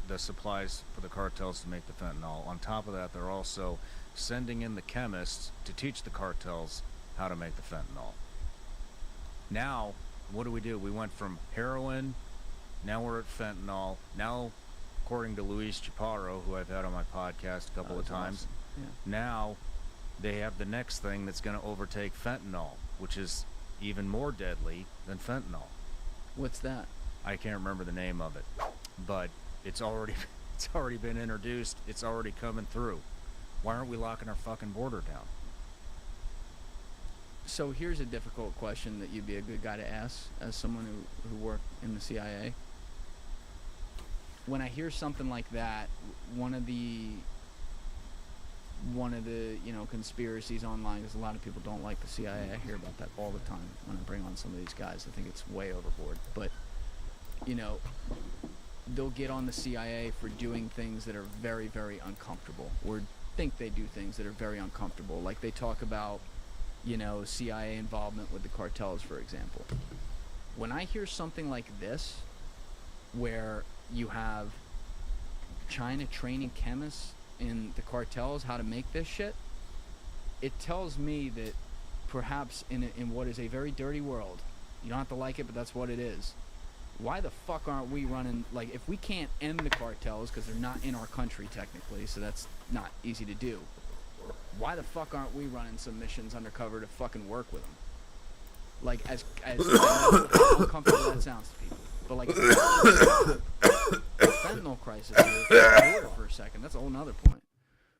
the supplies for the cartels to make the fentanyl. On top of that, they're also sending in the chemists to teach the cartels how to make the fentanyl. Now, what do? We went from heroin, now we're at fentanyl. Now, according to Luis Chaparro, who I've had on my podcast a couple of times, awesome. Yeah. Now they have the next thing that's going to overtake fentanyl, which is even more deadly than fentanyl. What's that? I can't remember the name of it, but it's already been introduced. It's already coming through. Why aren't we locking our fucking border down? So here's a difficult question that you'd be a good guy to ask as someone who worked in the CIA. When I hear something like that, one of the conspiracies online, because a lot of people don't like the CIA. I hear about that all the time when I bring on some of these guys. I think it's way overboard. But, they'll get on the CIA for doing things that are very, very uncomfortable, or think they do things that are very uncomfortable. Like they talk about, CIA involvement with the cartels, for example. When I hear something like this, where you have China training chemists in the cartels how to make this shit, it tells me that perhaps in what is a very dirty world, you don't have to like it, but that's what it is. Why the fuck aren't we running, like, if we can't end the cartels because they're not in our country technically, so that's not easy to do, why the fuck aren't we running some missions undercover to fucking work with them? Like, as uncomfortable that sounds to people, but like, fentanyl crisis here for a second, that's a whole nother point.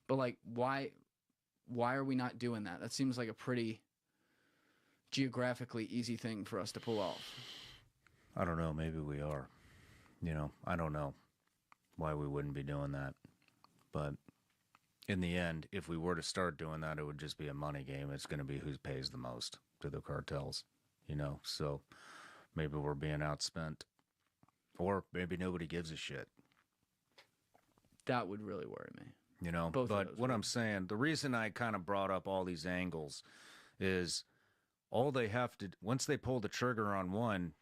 But like, why are we not doing that? That seems like a pretty geographically easy thing for us to pull off. I don't know, maybe we are. I don't know. why we wouldn't be doing that. But in the end, if we were to start doing that, it would just be a money game. It's going to be who pays the most to the cartels, So maybe we're being outspent, or maybe nobody gives a shit. That would really worry me. Both but what I'm saying, the reason I kind of brought up all these angles is all they have to, once they pull the trigger on one,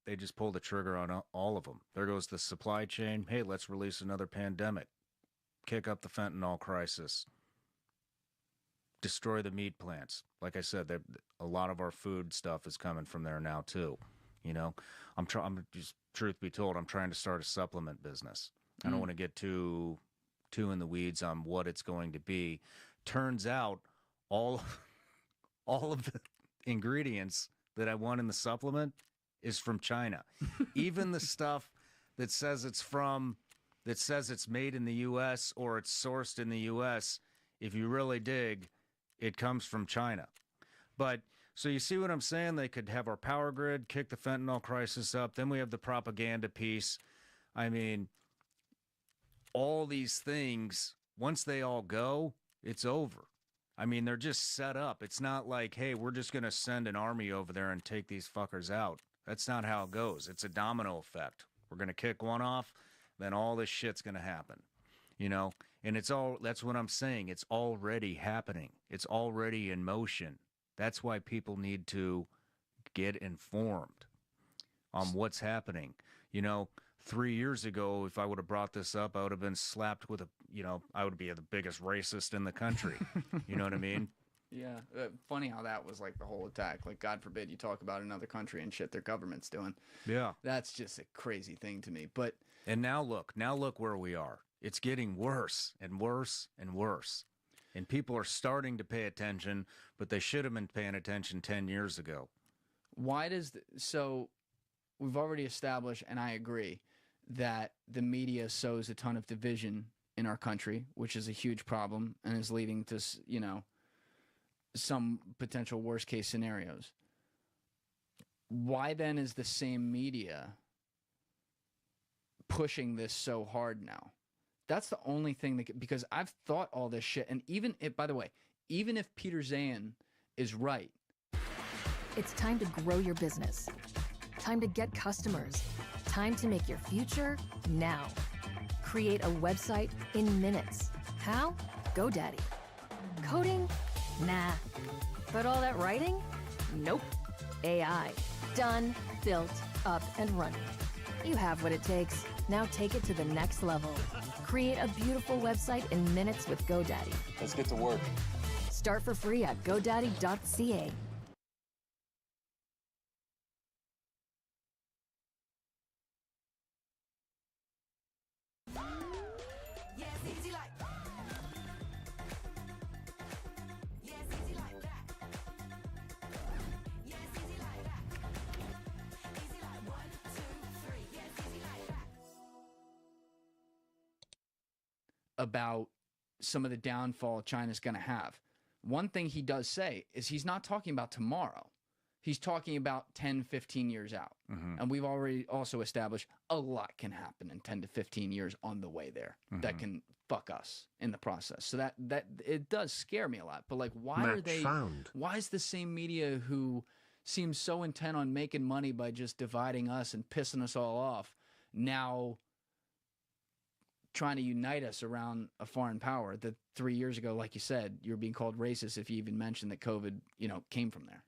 they just pull the trigger on all of them. There goes the supply chain. Hey, let's release another pandemic. Kick up the fentanyl crisis. Destroy the meat plants. Like I said, a lot of our food stuff is coming from there now too. I'm just, truth be told, I'm trying to start a supplement business. I don't want to get too in the weeds on what it's going to be. Turns out all of the ingredients that I want in the supplement is from China. Even the stuff that says it's made in the U.S. or it's sourced in the U.S., if you really dig, it comes from China. But so you see what I'm saying? They could have our power grid, kick the fentanyl crisis up. Then we have the propaganda piece. I mean, all these things, once they all go, it's over. I mean, they're just set up. It's not like, hey, we're just going to send an army over there and take these fuckers out. That's not how it goes. It's a domino effect. We're going to kick one off, then all this shit's going to happen. And that's what I'm saying. It's already happening. It's already in motion. That's why people need to get informed on what's happening. 3 years ago, if I would have brought this up, I would have been slapped with I would be the biggest racist in the country. You know what I mean? Yeah. Funny how that was like the whole attack. Like, God forbid you talk about another country and shit their government's doing. Yeah. That's just a crazy thing to me. But and now look where we are. It's getting worse and worse and worse. And people are starting to pay attention, but they should have been paying attention 10 years ago. Why so we've already established, and I agree, that the media sows a ton of division in our country, which is a huge problem and is leading to, some potential worst case scenarios. Why then is the same media pushing this so hard now? That's the only thing because I've thought all this shit, and by the way, even if Peter Zayan is right. It's time to grow your business. Time to get customers. Time to make your future now. Create a website in minutes. How? GoDaddy. Coding? Nah. But all that writing? Nope. AI. Done, built, up, and running. You have what it takes. Now take it to the next level. Create a beautiful website in minutes with GoDaddy. Let's get to work. Start for free at godaddy.ca. About some of the downfall China's going to have. One thing he does say is he's not talking about tomorrow. He's talking about 10, 15 years out. Mm-hmm. And we've already also established a lot can happen in 10 to 15 years on the way there that can fuck us in the process. So that it does scare me a lot. But like, why why is the same media who seems so intent on making money by just dividing us and pissing us all off now trying to unite us around a foreign power that 3 years ago, like you said, you're being called racist if you even mentioned that COVID, came from there?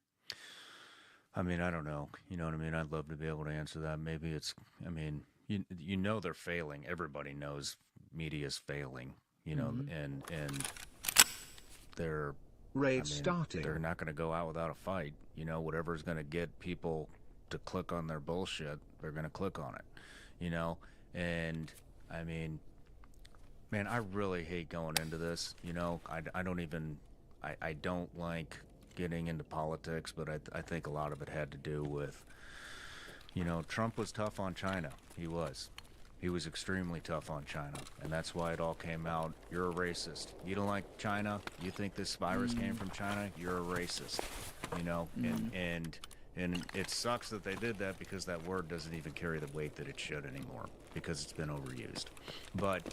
I mean, I don't know. You know what I mean? I'd love to be able to answer that. Maybe it's, they're failing. Everybody knows media's failing, and they're starting. They're not going to go out without a fight. Whatever's going to get people to click on their bullshit, they're going to click on it, and I mean, man, I really hate going into this. I don't like getting into politics, but I think a lot of it had to do with, Trump was tough on China. He was extremely tough on China, and that's why it all came out. You're a racist. You don't like China. You think this virus came from China. You're a racist. And And it sucks that they did that because that word doesn't even carry the weight that it should anymore because it's been overused. But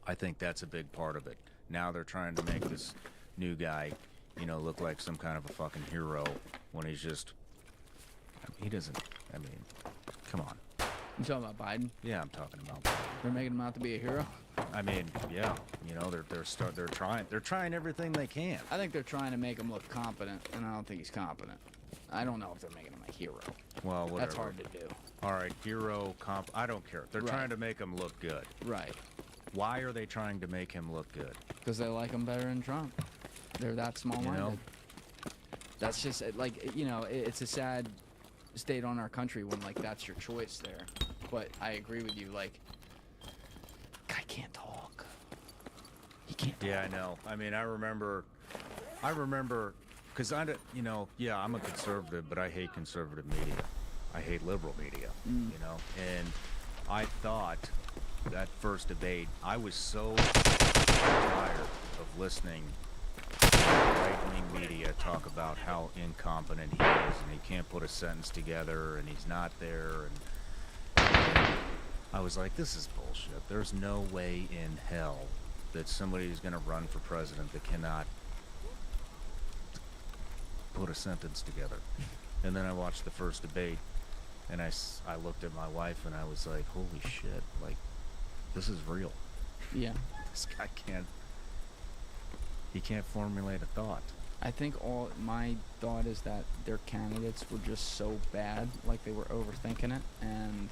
I think that's a big part of it. Now they're trying to make this new guy, you know, look like some kind of a fucking hero when he's just... he doesn't... I mean, come on. You talking about Biden? Yeah, I'm talking about Biden. They're making him out to be a hero? I mean, yeah, you know, they're trying everything they can. I think they're trying to make him look competent, and I don't think he's competent. I don't know if they're making him a hero. Well, whatever. That's hard to do. All right, hero, I don't care. They're Right. trying to make him look good. Right. Why are they trying to make him look good? Because they like him better than Trump. They're that small-minded. You know? That's just, like, you know, it's a sad state on our country when, like, that's your choice there. But I agree with you, like, guy can't talk. He can't talk. Yeah, I know. I mean, I remember, because you know, yeah, I'm a conservative, but I hate conservative media. I hate liberal media, you know? And I thought that first debate, I was so tired of listening to right-wing media talk about how incompetent he is, and he can't put a sentence together, and he's not there, and I was like, this is bullshit. There's no way in hell that somebody is going to run for president that cannot put a sentence together. And then I watched the first debate, and I looked at my wife, and I was like, holy shit, like, this is real. Yeah. This guy he can't formulate a thought. I think my thought is that their candidates were just so bad, like they were overthinking it, and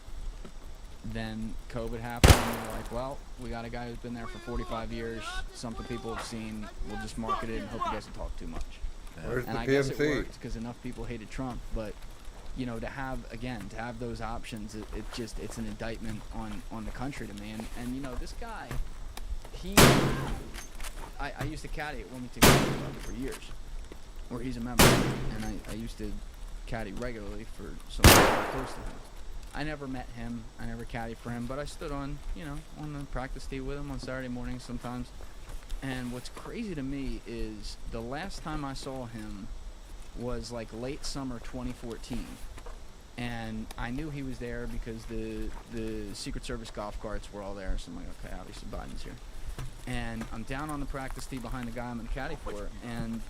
then COVID happened, and they're like, well, we got a guy who's been there for 45 years, something people have seen, we'll just market it and hope he doesn't talk too much. Where's And the I guess it PMC? worked because enough people hated Trump, but, you know, to have those options, it's an indictment on the country to me. And you know, this guy, I used to caddy at Wilmington Country Club for years, where he's a member, and I used to caddy regularly for someone close to him. I never met him, I never caddied for him, but I stood on the practice tee with him on Saturday mornings sometimes. And what's crazy to me is the last time I saw him was like late summer 2014. And I knew he was there because the Secret Service golf carts were all there. So I'm like, okay, obviously Biden's here. And I'm down on the practice tee behind the guy I'm in caddy for, and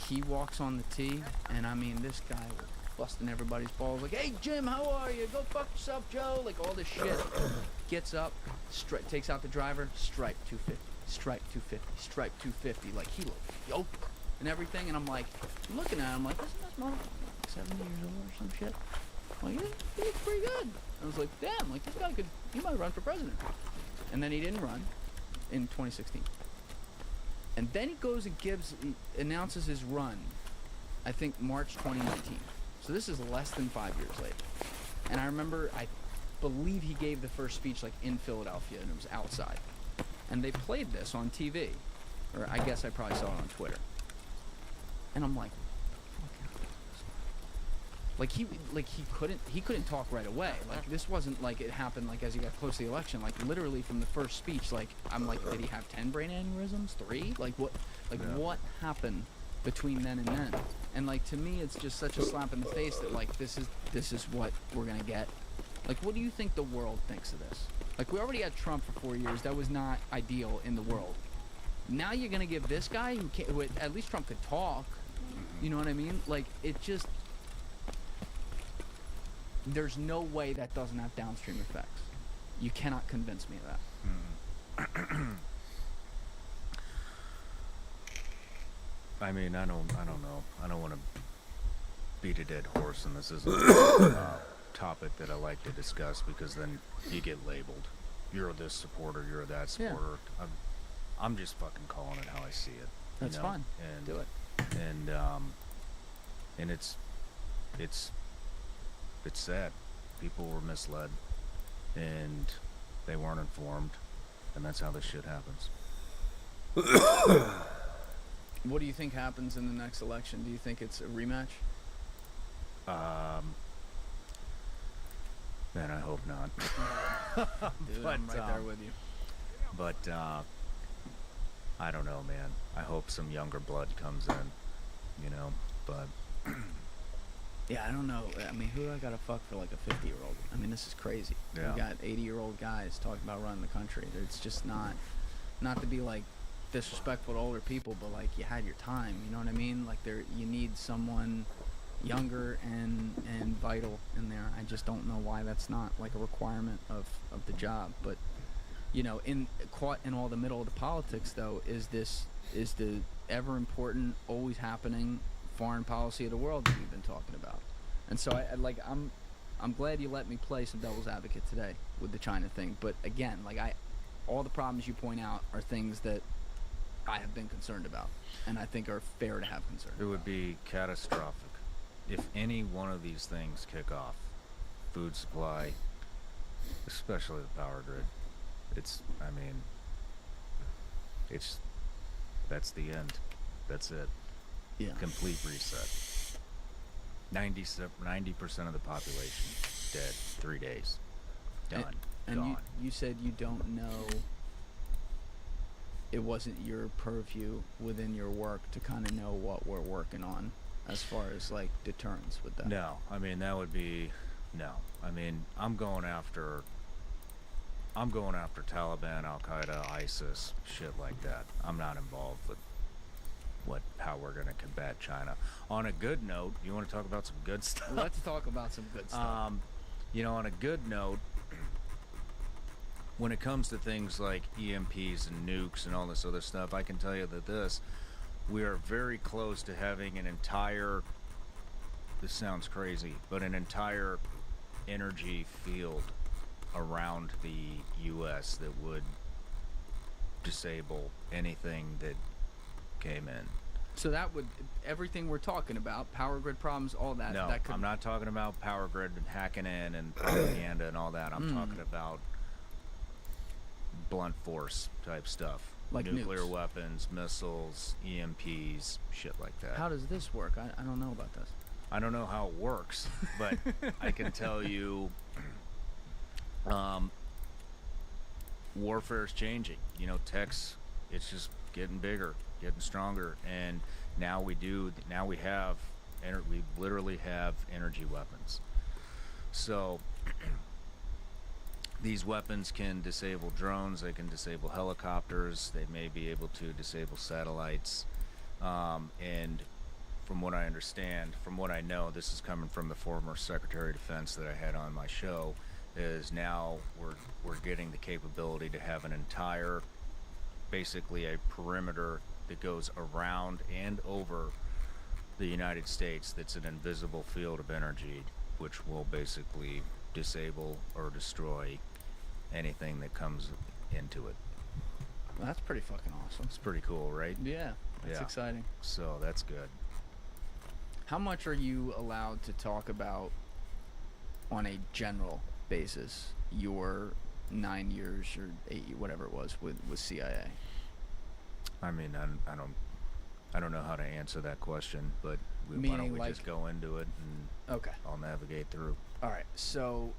he walks on the tee, and I mean, this guy was busting everybody's balls, like, hey Jim, how are you? Go fuck yourself, Joe. Like all this shit. Gets up, takes out the driver, stripe 250, stripe 250, stripe 250. Like he looked yoked and everything, and I'm like, looking at him like, isn't this motherfucker 70 years old or some shit? I'm like, he looks pretty good. I was like, damn, like this guy he might run for president. And then he didn't run in 2016. And then he goes and announces his run, I think March 2019. So this is less than 5 years later. And I remember, I believe he gave the first speech like in Philadelphia, and it was outside. And they played this on TV, or I guess I probably saw it on Twitter. And I'm like, he couldn't talk right away. Like this wasn't like it happened like as he got close to the election. Like literally from the first speech, like I'm like, did he have 10 brain aneurysms? 3? Like what? Like what happened between then and then? And like to me, it's just such a slap in the face that like this is what we're gonna get. Like what do you think the world thinks of this? Like we already had Trump for 4 years. That was not ideal in the world. Now you're gonna give this guy who at least Trump could talk. You know what I mean? Like it just. There's no way that doesn't have downstream effects. You cannot convince me of that. I mean, I don't know. I don't want to beat a dead horse, and this isn't a topic that I like to discuss because then you get labeled. You're this supporter. You're that supporter. Yeah. I'm just fucking calling it how I see it. That's fine. And do it. And it's sad. People were misled, and they weren't informed, and that's how this shit happens. What do you think happens in the next election? Do you think it's a rematch? Man, I hope not. Dude, I'm right there with you. But I don't know, man. I hope some younger blood comes in, but Yeah, I don't know. I mean, who do I gotta fuck for like a 50-year-old? I mean, this is crazy. Yeah. We got 80-year-old guys talking about running the country. It's just not to be like disrespectful to older people, but like you had your time. You know what I mean? Like you need someone younger and vital in there. I just don't know why that's not like a requirement of the job. But you know, caught in all the middle of the politics though is the ever important, always happening foreign policy of the world that we've been talking about. And so I'm glad you let me play some devil's advocate today with the China thing. But again, like all the problems you point out are things that I have been concerned about, and I think are fair to have concern. It would be catastrophic if any one of these things kick off. Food supply, especially the power grid. That's the end. That's it. Yeah. Complete reset. 90% of the population dead. 3 days. Done. And Gone. you said you don't know. It wasn't your purview within your work to kind of know what we're working on as far as like deterrence with that. No, I mean that would be no. I mean I'm going after Taliban, Al Qaeda, ISIS, shit like that. I'm not involved with how we're going to combat China. On a good note, you want to talk about some good stuff? Let's talk about some good stuff. You know, on a good note, when it comes to things like EMPs and nukes and all this other stuff, I can tell you that we are very close to having this sounds crazy, but an entire energy field around the U.S. that would disable anything that came in. So that would, everything we're talking about, power grid problems, all that. No, that could... I'm not talking about power grid and hacking in and propaganda and all that. I'm talking about blunt force type stuff. Like nuclear nukes. Weapons, missiles, EMPs, shit like that. How does this work? I don't know about this. I don't know how it works, but I can tell you warfare's changing. You know, tech's, it's just getting bigger, getting stronger, and now we literally have energy weapons. So these weapons can disable drones, they can disable helicopters, they may be able to disable satellites, and from what I understand, from what I know, this is coming from the former Secretary of Defense that I had on my show, is now we're getting the capability to have an entire, basically a perimeter that goes around and over the United States that's an invisible field of energy, which will basically disable or destroy anything that comes into it. Well, that's pretty fucking awesome. It's pretty cool, right? Yeah, that's exciting. So that's good. How much are you allowed to talk about on a general basis your 9 years or 8, whatever it was, with CIA? I mean, I don't know how to answer that question, but why don't Meaning, we like, just go into it and Okay. I'll navigate through. All right. So,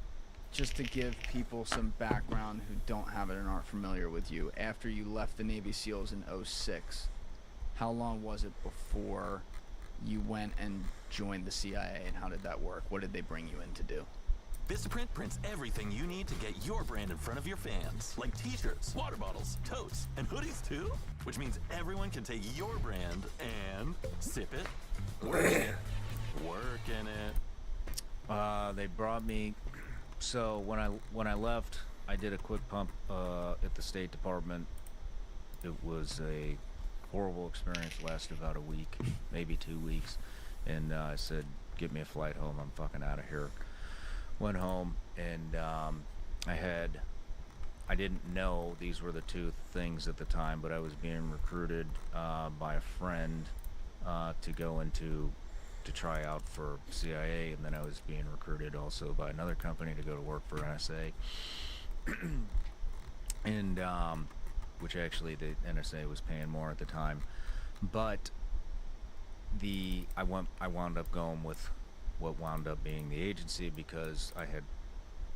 just to give people some background who don't have it and aren't familiar with you, after you left the Navy SEALs in 2006, how long was it before you went and joined the CIA, and how did that work? What did they bring you in to do? Vistaprint prints everything you need to get your brand in front of your fans. Like t-shirts, water bottles, totes, and hoodies too. Which means everyone can take your brand and sip it, work in it, work in it. They brought me. So when I left, I did a quick pump at the State Department. It was a horrible experience. Lasted about a week, maybe 2 weeks, and I said, "Get me a flight home. I'm fucking out of here." Went home, and I didn't know these were the two things at the time, but I was being recruited by a friend to go to try out for CIA, and then I was being recruited also by another company to go to work for NSA, and which actually the NSA was paying more at the time, but I wound up going with what wound up being the agency, because I had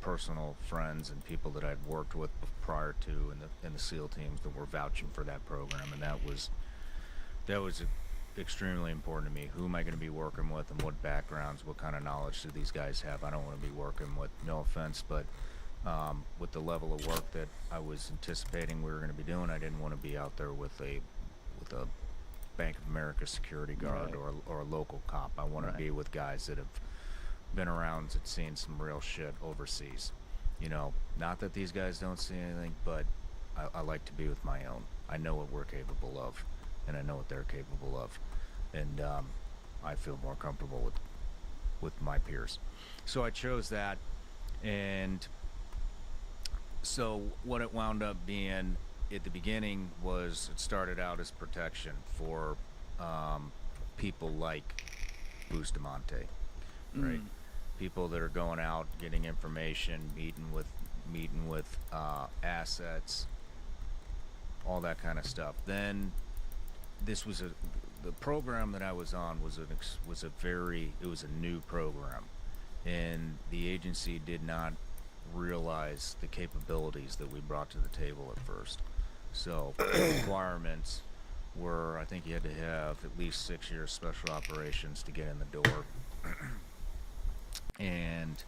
personal friends and people that I'd worked with prior to in the SEAL teams that were vouching for that program, and that was extremely important to me. Who am I going to be working with, and what backgrounds, what kind of knowledge do these guys have? I don't want to be working with, no offense, but with the level of work that I was anticipating we were going to be doing, I didn't want to be out there with a Bank of America security guard or a local cop. I want to be with guys that have been around and seen some real shit overseas. You know, not that these guys don't see anything, but I like to be with my own. I know what we're capable of, and I know what they're capable of, and I feel more comfortable with my peers. So I chose that, and so what it wound up being at the beginning was, it started out as protection for people like Bustamante, right? People that are going out, getting information, meeting with assets, all that kind of stuff. Then this was the program that I was on was a new program, and the agency did not realize the capabilities that we brought to the table at first. So the requirements were, I think you had to have at least 6 years special operations to get in the door. And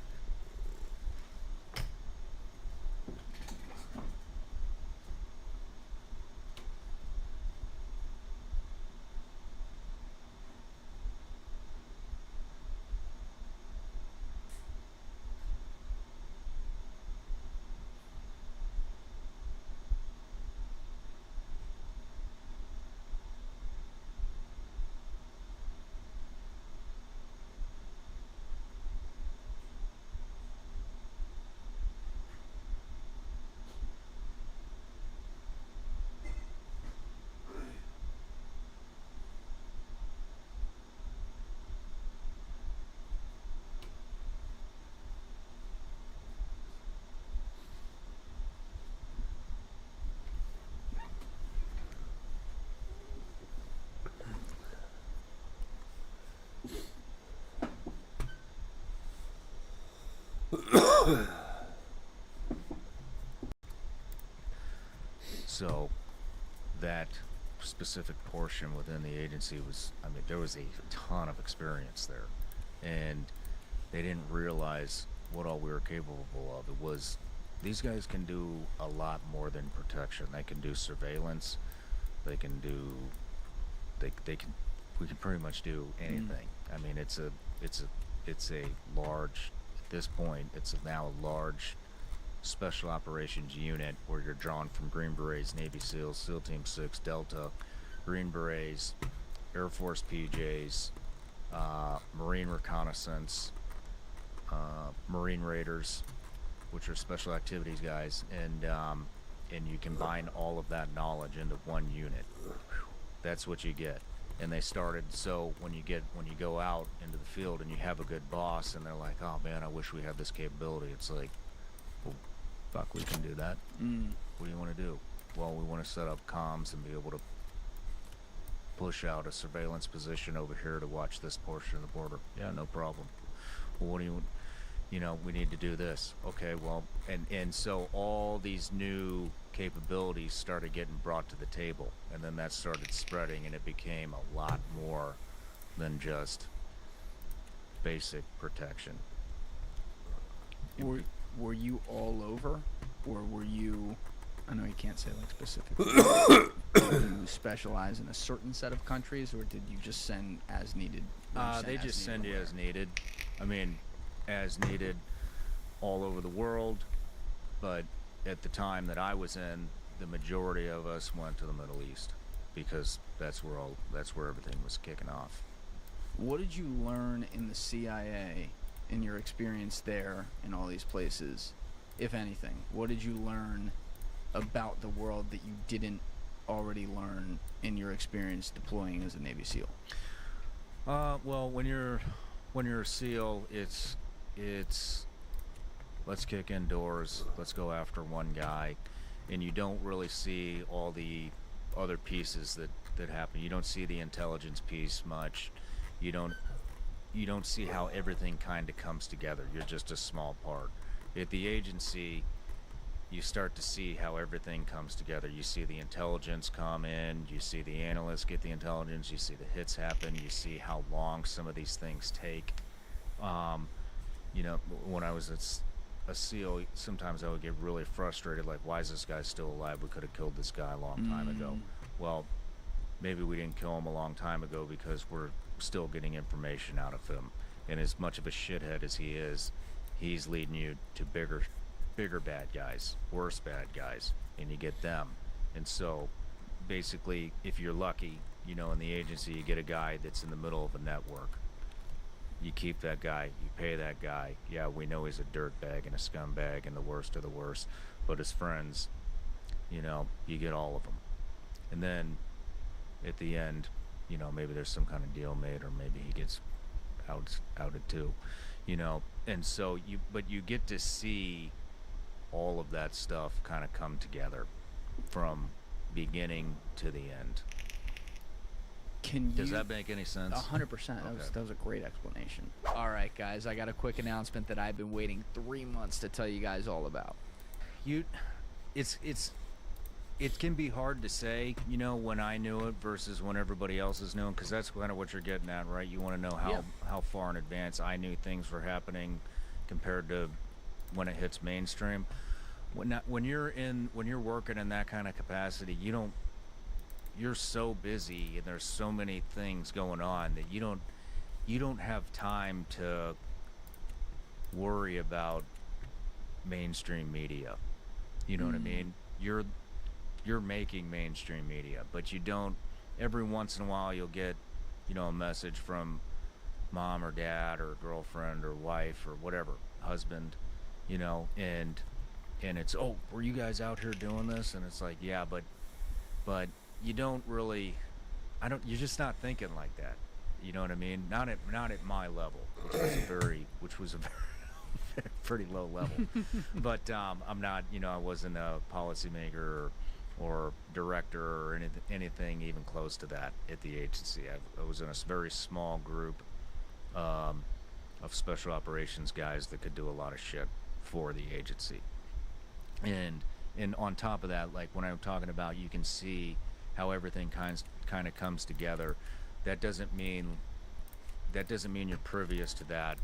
so that specific portion within the agency was, I mean, there was a ton of experience there, and they didn't realize what all we were capable of. It was, these guys can do a lot more than protection. They can do surveillance. They can do, we can pretty much do anything. I mean, it's a large, at this point, it's now a large special operations unit where you're drawn from Green Berets, Navy SEALs, SEAL Team 6, Delta, Green Berets, Air Force PJs, Marine Reconnaissance, Marine Raiders, which are special activities guys, and you combine all of that knowledge into one unit. That's what you get. And they started, so when you go out into the field and you have a good boss and they're like, oh man, I wish we had this capability, it's like, well, fuck, we can do that. What do you want to do? Well, we want to set up comms and be able to push out a surveillance position over here to watch this portion of the border. Yeah, no problem. Well, what do you know, we need to do this. Okay, well, and so all these new capabilities started getting brought to the table, and then that started spreading, and it became a lot more than just basic protection. Were you all over, or were you, I know you can't say like specifically, did you specialize in a certain set of countries, or did you just send as needed? They just send you as needed. I mean, as needed all over the world, but at the time that I was in, the majority of us went to the Middle East because that's where everything was kicking off. What did you learn in the CIA in your experience there in all these places, if anything? What did you learn about the world that you didn't already learn in your experience deploying as a Navy SEAL? Well, when you're a SEAL, it's let's kick in doors, let's go after one guy, and you don't really see all the other pieces that happen. You don't see the intelligence piece much. You don't see how everything kind of comes together. You're just a small part. At the agency, you start to see how everything comes together. You see the intelligence come in, you see the analysts get the intelligence, you see the hits happen, you see how long some of these things take. You know, when I was a SEAL, sometimes I would get really frustrated, like, why is this guy still alive? We could have killed this guy a long time ago. Well, maybe we didn't kill him a long time ago because we're still getting information out of him. And as much of a shithead as he is, he's leading you to bigger bad guys, worse bad guys, and you get them. And so basically, if you're lucky, you know, in the agency, you get a guy that's in the middle of a network. You keep that guy, you pay that guy. Yeah, we know he's a dirtbag and a scumbag and the worst of the worst, but his friends, you know, you get all of them. And then at the end, you know, maybe there's some kind of deal made, or maybe he gets outed too, you know. And so you get to see all of that stuff kind of come together from beginning to the end. Does that make any sense? 100%. That was a great explanation. All right, guys, I got a quick announcement that I've been waiting 3 months to tell you guys all about. It can be hard to say, you know, when I knew it versus when everybody else is knowing, because that's kind of what you're getting at, right? You want to know how far in advance I knew things were happening compared to when it hits mainstream. When you're working in that kind of capacity, you're so busy and there's so many things going on that you don't have time to worry about mainstream media. You know what I mean? You're making mainstream media, but you don't. Every once in a while you'll get, you know, a message from mom or dad or girlfriend or wife or whatever, husband, you know, and it's, oh, were you guys out here doing this? And it's like, yeah, but you don't really, you're just not thinking like that. You know what I mean? Not at my level, which was a very pretty low level. But I'm not, you know, I wasn't a policymaker or director or anything even close to that at the agency. I was in a very small group of special operations guys that could do a lot of shit for the agency. And on top of that, like when I'm talking about, you can see how everything kind of comes together. That doesn't mean you're previous to that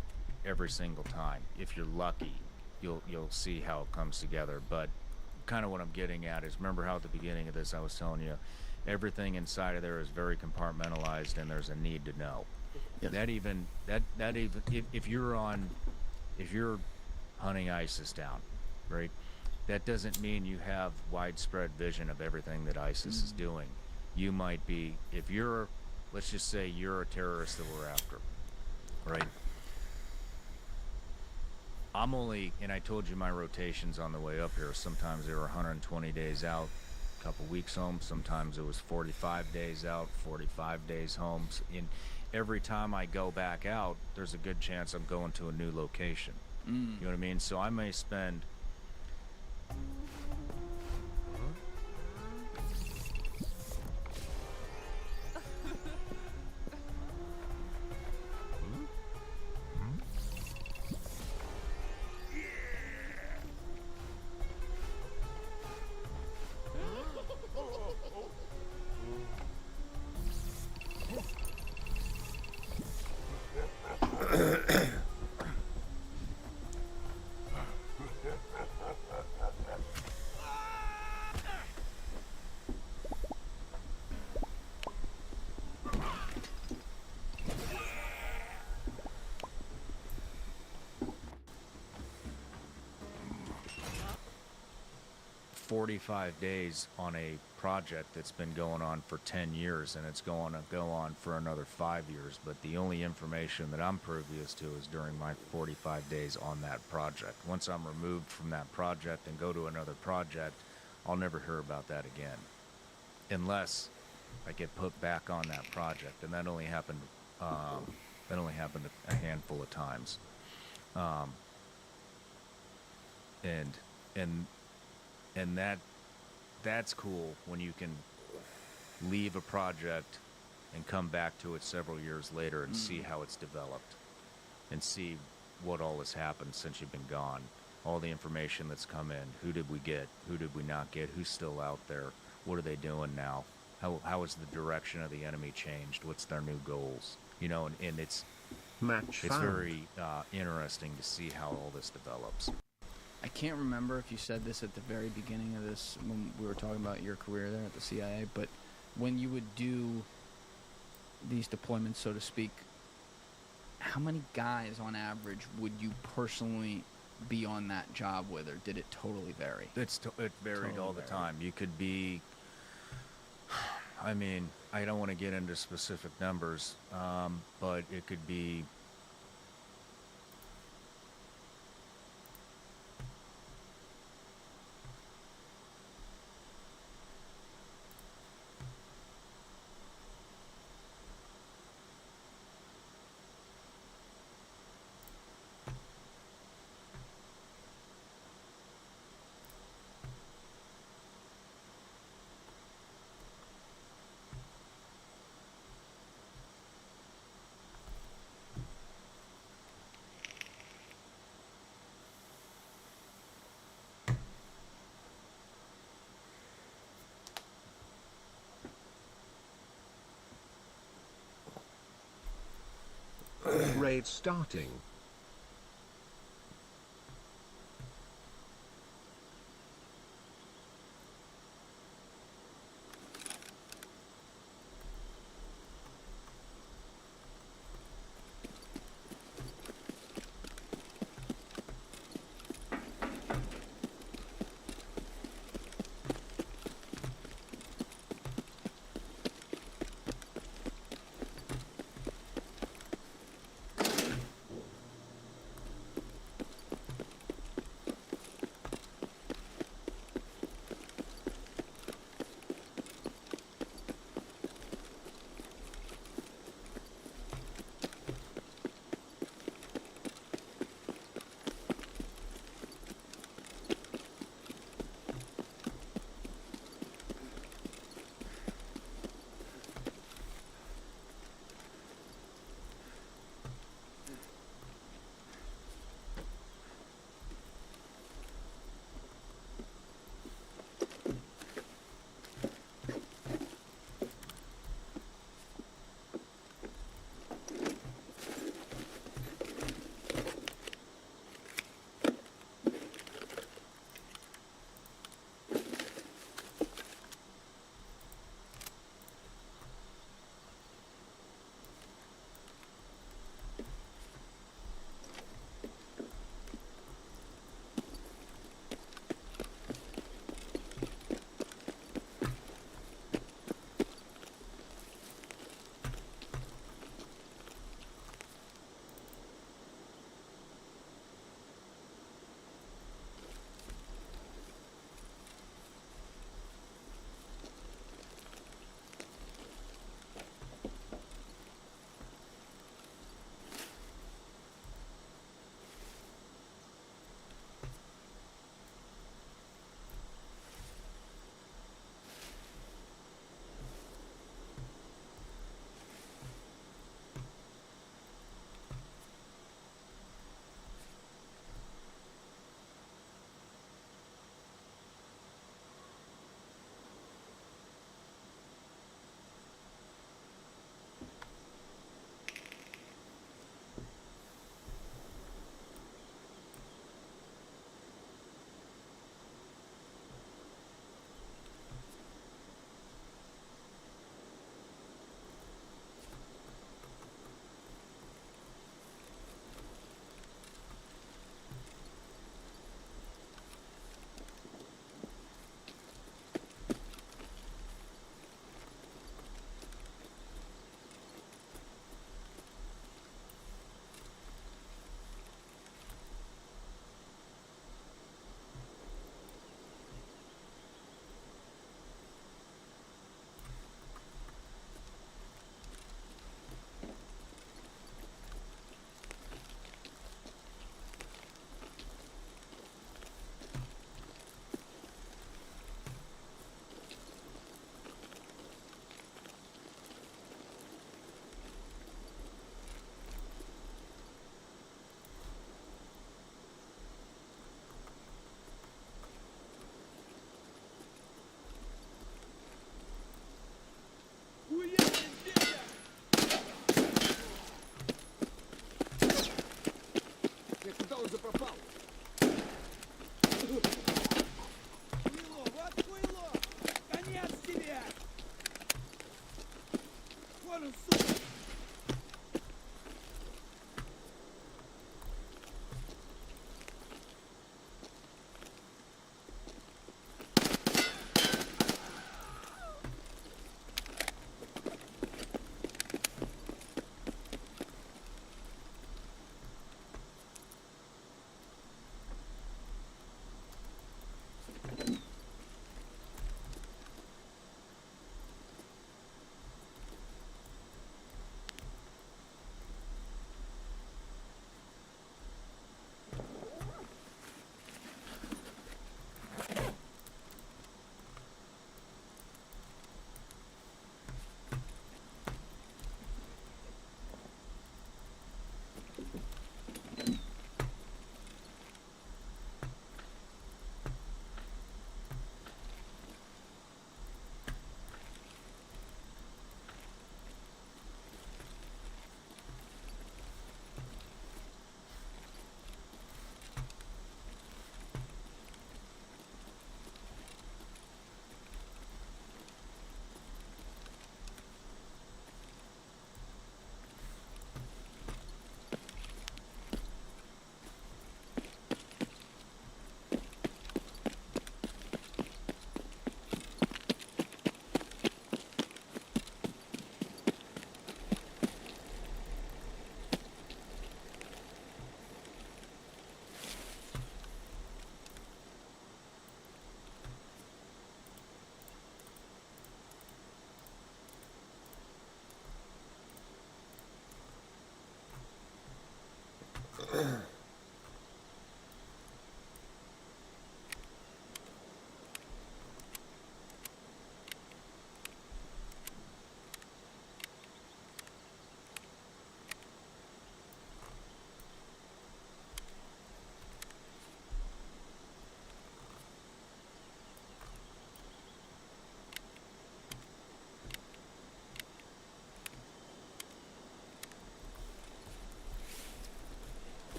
every single time. If you're lucky, you'll see how it comes together. But kind of what I'm getting at is, remember how at the beginning of this I was telling you everything inside of there is very compartmentalized and there's a need to know. Yes. That even if you're hunting ISIS down, right? That doesn't mean you have widespread vision of everything that ISIS is doing. You might be, let's just say you're a terrorist that we're after, right? And I told you my rotations on the way up here, sometimes they were 120 days out, a couple weeks home, sometimes it was 45 days out, 45 days home. And every time I go back out, there's a good chance I'm going to a new location. You know what I mean? So I may spend $45 days on a project that's been going on for 10 years, and it's going to go on for another 5 years. But the only information that I'm previous to is during my 45 days on that project. Once I'm removed from that project and go to another project, I'll never hear about that again, unless I get put back on that project, and that only happened a handful of times. And that's cool when you can leave a project and come back to it several years later and see how it's developed and see what all has happened since you've been gone. all the information that's come in. Who did we get? Who did we not get? Who's still out there? What are they doing now? How has the direction of the enemy changed? What's their new goals? You know, and it's very interesting to see how all this develops. I can't remember if you said this at the very beginning of this when we were talking about your career there at the CIA, but when you would do these deployments, so to speak, how many guys on average would you personally be on that job with, or did it totally vary? It varied Totally all the varied. time. You could be, I mean, I don't want to get into specific numbers, but it could be Raid starting.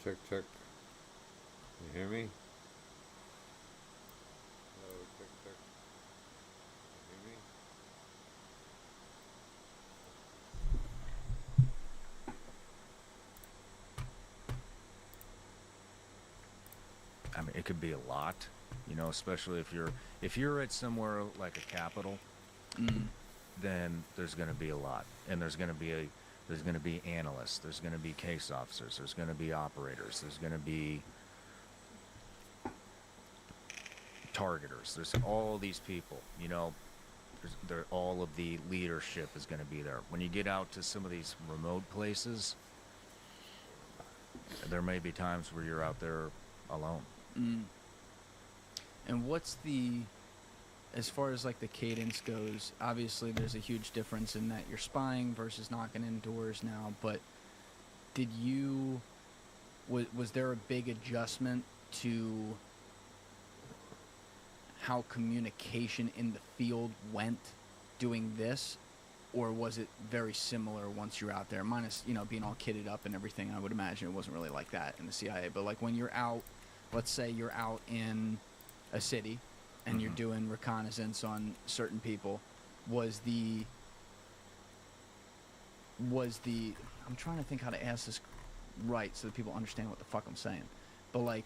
check, check. You hear me? Hello, check, check. You hear me? I mean, it could be a lot, you know, especially if you're at somewhere like a capital, then there's going to be a lot, and there's going to be analysts, there's going to be case officers, there's going to be operators, there's going to be targeters, there's all these people, you know, all of the leadership is going to be there. When you get out to some of these remote places, there may be times where you're out there alone. And what's as far as like the cadence goes, obviously there's a huge difference in that you're spying versus knocking in doors now, but was there a big adjustment to how communication in the field went doing this, or was it very similar once you're out there, minus, you know, being all kitted up and everything? I would imagine it wasn't really like that in the CIA, but like when you're out, let's say you're out in a city and you're doing reconnaissance on certain people, was the I'm trying to think how to ask this right so that people understand what the fuck I'm saying, but like,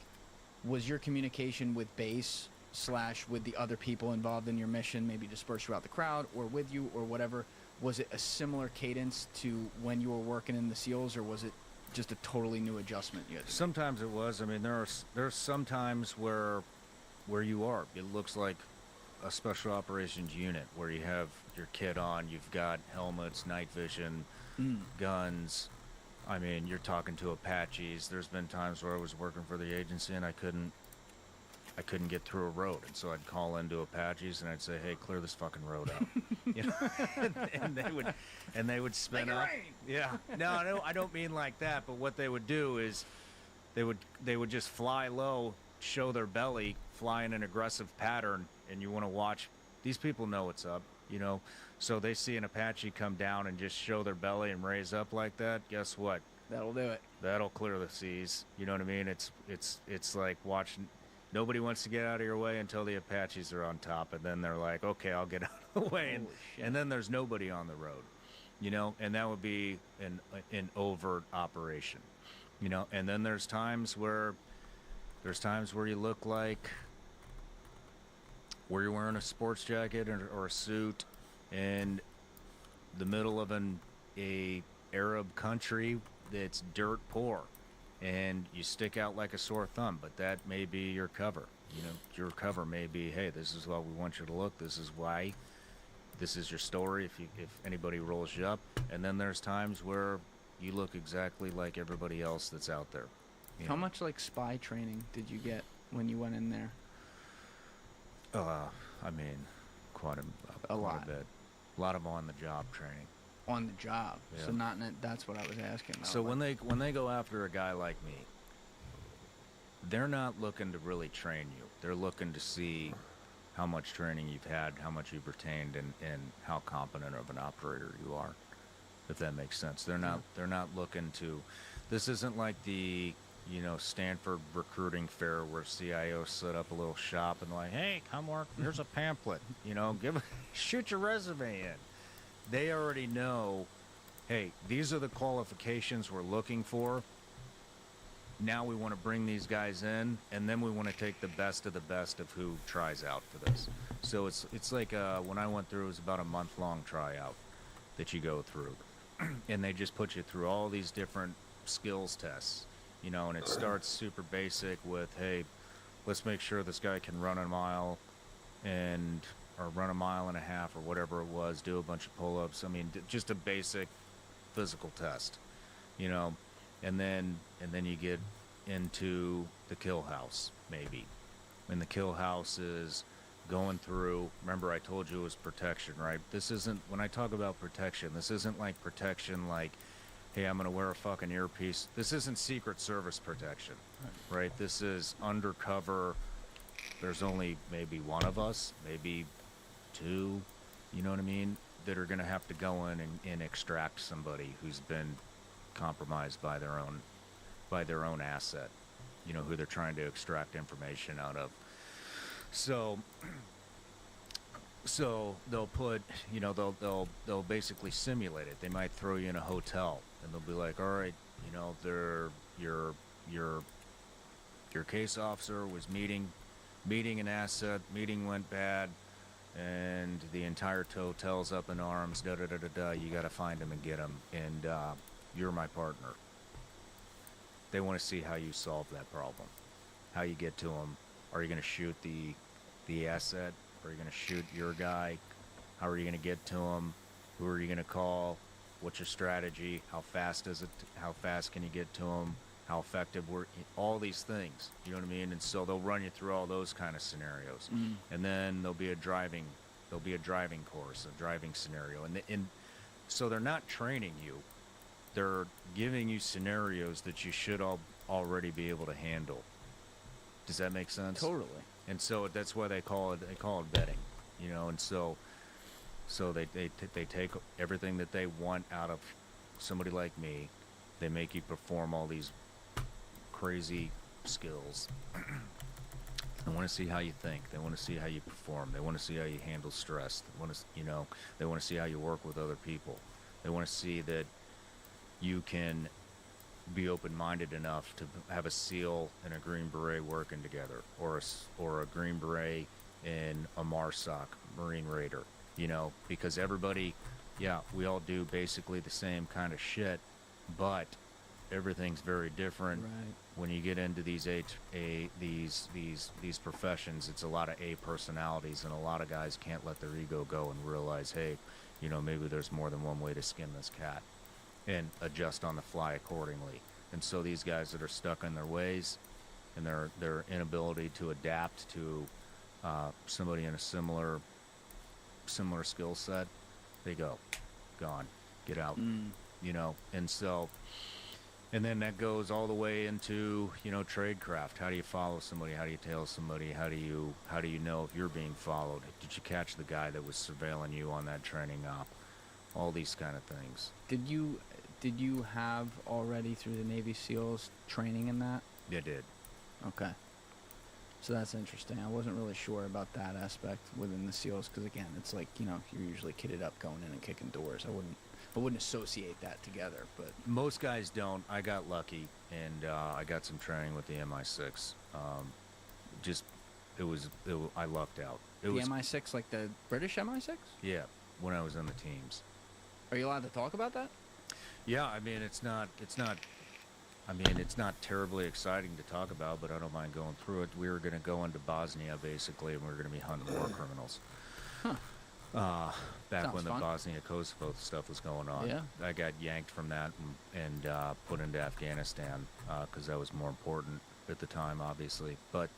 was your communication with base / with the other people involved in your mission, maybe dispersed throughout the crowd or with you or whatever, was it a similar cadence to when you were working in the SEALs, or was it just a totally new adjustment you had to do? Sometimes it was. I mean, there's some times where you are, it looks like a special operations unit where you have your kit on, you've got helmets, night vision, guns. I mean, you're talking to Apaches. There's been times where I was working for the agency and I couldn't get through a road, and so I'd call into Apaches and I'd say, "Hey, clear this fucking road out," you know, and they would spin up. Yeah, no, I don't mean like that. But what they would do is, they would just fly low, show their belly, fly in an aggressive pattern, and you want to watch. These people know what's up, you know. So they see an Apache come down and just show their belly and raise up like that. Guess what? That'll do it. That'll clear the seas. You know what I mean? It's like watching. Nobody wants to get out of your way until the Apaches are on top, and then they're like, okay, I'll get out of the way, and then there's nobody on the road, you know, and that would be an overt operation, you know. And then there's times where you look like where you're wearing a sports jacket or a suit in the middle of a Arab country that's dirt poor, and you stick out like a sore thumb, but that may be your cover. You know, your cover may be, hey, this is what we want you to look. This is why. This is your story if anybody rolls you up. And then there's times where you look exactly like everybody else that's out there. How much like spy training did you get when you went in there? I mean, quite a bit. A lot of on-the-job training. On the job, yeah. So not in it, that's what I was asking. So when they go after a guy like me, they're not looking to really train you. They're looking to see how much training you've had, how much you've retained, and how competent of an operator you are. If that makes sense, they're not looking to. This isn't like the Stanford recruiting fair where CIOs set up a little shop and like, hey, come work. Here's a pamphlet. Shoot your resume in. They already know, hey, these are the qualifications we're looking for. Now we want to bring these guys in, and then we want to take the best of who tries out for this. So it's like when I went through, it was about a month-long tryout that you go through. And they just put you through all these different skills tests, and it starts super basic with, hey, let's make sure this guy can run a mile or run a mile and a half or whatever it was, do a bunch of pull-ups. I mean, just a basic physical test, and then you get into the kill house, maybe. And the kill house is going through, remember I told you it was protection, right? This isn't, when I talk about protection, this isn't like protection like, hey, I'm going to wear a fucking earpiece. This isn't Secret Service protection, right? This is undercover. There's only maybe one of us, maybe two, you know what I mean, that are going to have to go in and extract somebody who's been compromised by their own by their own asset, you know, who they're trying to extract information out of. So they'll put, you know, they'll basically simulate it. They might throw you in a hotel, and they'll be like, all right, you know, your case officer was meeting an asset, meeting went bad, and the entire hotel's up in arms, you got to find him and get him, and you're my partner. They want to see how you solve that problem, how you get to him. Are you going to shoot the asset? Are you going to shoot your guy? How are you going to get to him? Who are you going to call? What's your strategy? How fast can you get to him? How effective were all these things? You know what I mean? And so they'll run you through all those kind of scenarios. And then there'll be a driving course, a driving scenario. And so they're not training you. They're giving you scenarios that you should already be able to handle. Does that make sense? Totally. And so that's why they call it vetting, you know. And so they take everything that they want out of somebody like me. They make you perform all these crazy skills. They want to see how you think. They want to see how you perform. They want to see how you handle stress. They want to, you know, they want to see how you work with other people. They want to see that you can be open-minded enough to have a SEAL and a Green Beret working together, or a Green Beret and a MARSOC, Marine Raider, you know, because everybody, yeah, we all do basically the same kind of shit, but everything's very different. Right. When you get into these these professions, it's a lot of A personalities, and a lot of guys can't let their ego go and realize, hey, you know, maybe there's more than one way to skin this cat, and adjust on the fly accordingly. And so these guys that are stuck in their ways and their inability to adapt to somebody in a similar skill set, they go, gone, get out, you know. And so, and then that goes all the way into, you know, tradecraft. How do you follow somebody? How do you tail somebody? How do you know if you're being followed? Did you catch the guy that was surveilling you on that training op? All these kind of things. Did you have already through the Navy SEALs training in that? Yeah, did. Okay. So that's interesting. I wasn't really sure about that aspect within the SEALs, because again, it's like, you know, you're usually kitted up going in and kicking doors. I wouldn't associate that together, but most guys don't. I got lucky, and I got some training with the MI6. I lucked out. MI6, like the British MI6? Yeah, when I was in the teams. Are you allowed to talk about that? Yeah, I mean, it's not terribly exciting to talk about, but I don't mind going through it. We were going to go into Bosnia, basically, and we were going to be hunting war criminals. Huh. Back Sounds when the fun. Bosnia-Kosovo stuff was going on. Yeah. I got yanked from that and put into Afghanistan because that was more important at the time, obviously. But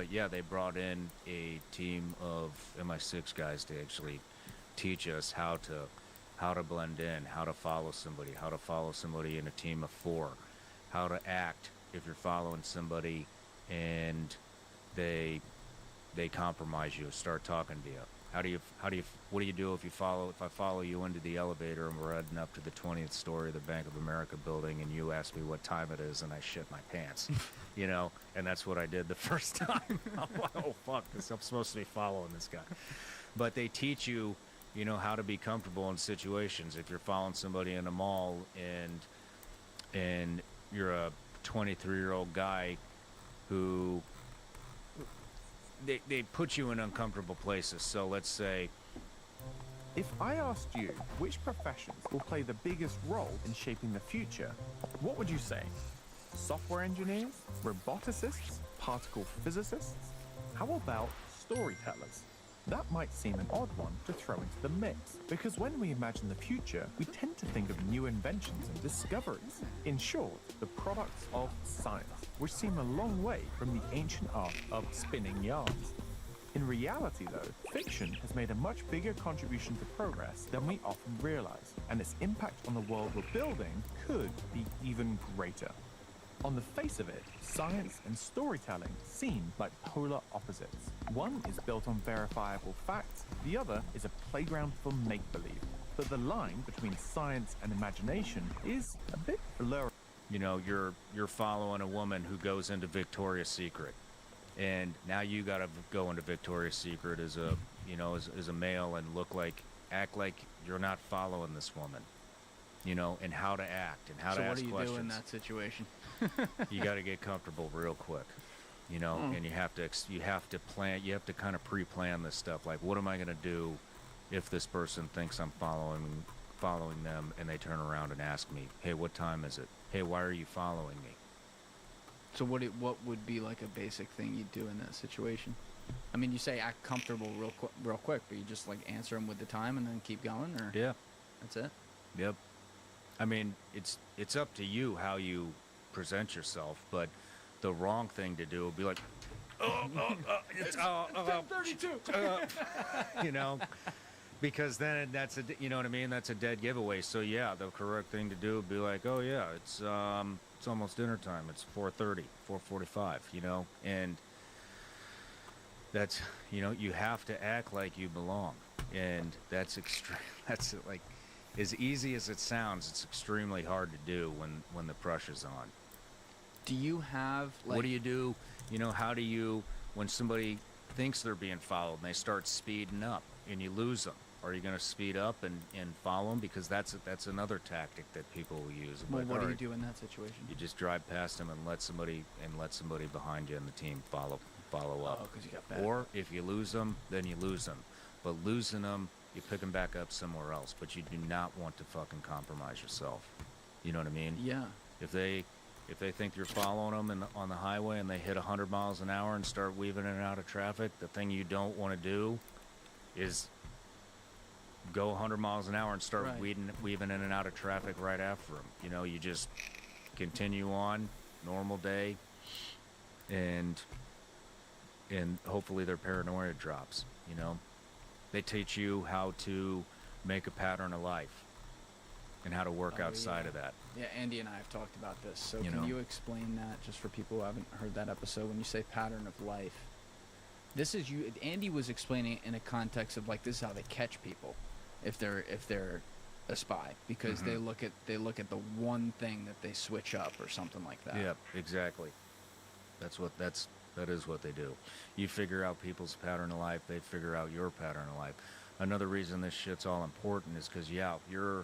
yeah, they brought in a team of MI6 guys to actually teach us how to blend in, how to follow somebody in a team of 4, how to act if you're following somebody and they compromise you, start talking to you. What do you do if I follow you into the elevator and we're heading up to the 20th story of the Bank of America building and you ask me what time it is and I shit my pants, you know? And that's what I did the first time. I'm like, oh fuck, I'm supposed to be following this guy. But they teach you, you know, how to be comfortable in situations. If you're following somebody in a mall and you're a 23-year-old guy who they put you in uncomfortable places. So let's say, if I asked you which professions will play the biggest role in shaping the future, what would you say? Software engineers, roboticists, particle physicists? How about storytellers? That might seem an odd one to throw into the mix, because when we imagine the future, we tend to think of new inventions and discoveries. In short, the products of science, which seem a long way from the ancient art of spinning yarns. In reality, though, fiction has made a much bigger contribution to progress than we often realize, and its impact on the world we're building could be even greater. On the face of it, science and storytelling seem like polar opposites. One is built on verifiable facts, the other is a playground for make-believe. But the line between science and imagination is a bit blurry. You know, you're following a woman who goes into Victoria's Secret, and now you got to go into Victoria's Secret as a, you know, as a male and act like you're not following this woman. You know, and how to act and how to ask questions. So what do you do in that situation? You got to get comfortable real quick, you know, and you have to plan. You have to kind of pre-plan this stuff. Like, what am I going to do if this person thinks I'm following them, and they turn around and ask me, "Hey, what time is it? Hey, why are you following me?" So what would be like a basic thing you'd do in that situation? I mean, you say act comfortable real quick, but you just like answer them with the time and then keep going, or yeah, that's it. Yep. I mean, it's up to you how you present yourself, but the wrong thing to do would be like, it's 10:32, you know, because then that's you know what I mean? That's a dead giveaway. So yeah, the correct thing to do would be like, oh yeah, it's almost dinner time. It's 4:30, 4:45, you know, and that's, you know, you have to act like you belong, and that's extreme. That's like. As easy as it sounds, it's extremely hard to do when the pressure's on. Do you have, like... What do you do? You know, how do you, when somebody thinks they're being followed and they start speeding up and you lose them? Are you going to speed up and follow them? Because that's another tactic that people will use. Well, what do you do in that situation? You just drive past them and let somebody behind you in the team follow up. Oh, because you got bad. Or if you lose them, then you lose them. But losing them, you pick them back up somewhere else, but you do not want to fucking compromise yourself. You know what I mean? Yeah. If they think you're following them on the highway and they hit 100 miles an hour and start weaving in and out of traffic, the thing you don't want to do is go 100 miles an hour and start weaving in and out of traffic right after them. You know, you just continue on, normal day, and hopefully their paranoia drops, you know? They teach you how to make a pattern of life and how to work outside of that. Yeah, Andy and I have talked about this. So You can know. you explain that just for people who haven't heard that episode? When you say pattern of life, this is you. Andy was explaining it in a context of like this is how they catch people if they're a spy, because they look at the one thing that they switch up or something like that. Yeah, exactly. That is what they do. You figure out people's pattern of life, they figure out your pattern of life. Another reason this shit's all important is because, yeah, you're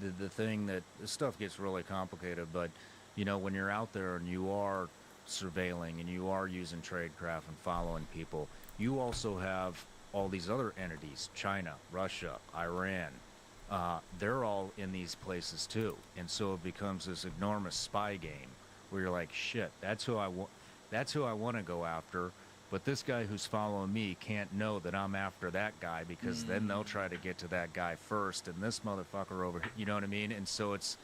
the thing that this stuff gets really complicated, but, you know, when you're out there and you are surveilling and you are using tradecraft and following people, you also have all these other entities, China, Russia, Iran. They're all in these places too. And so it becomes this enormous spy game where you're like, shit, that's who I want to go after, but this guy who's following me can't know that I'm after that guy, because then they'll try to get to that guy first, and this motherfucker over here, you know what I mean? And so it's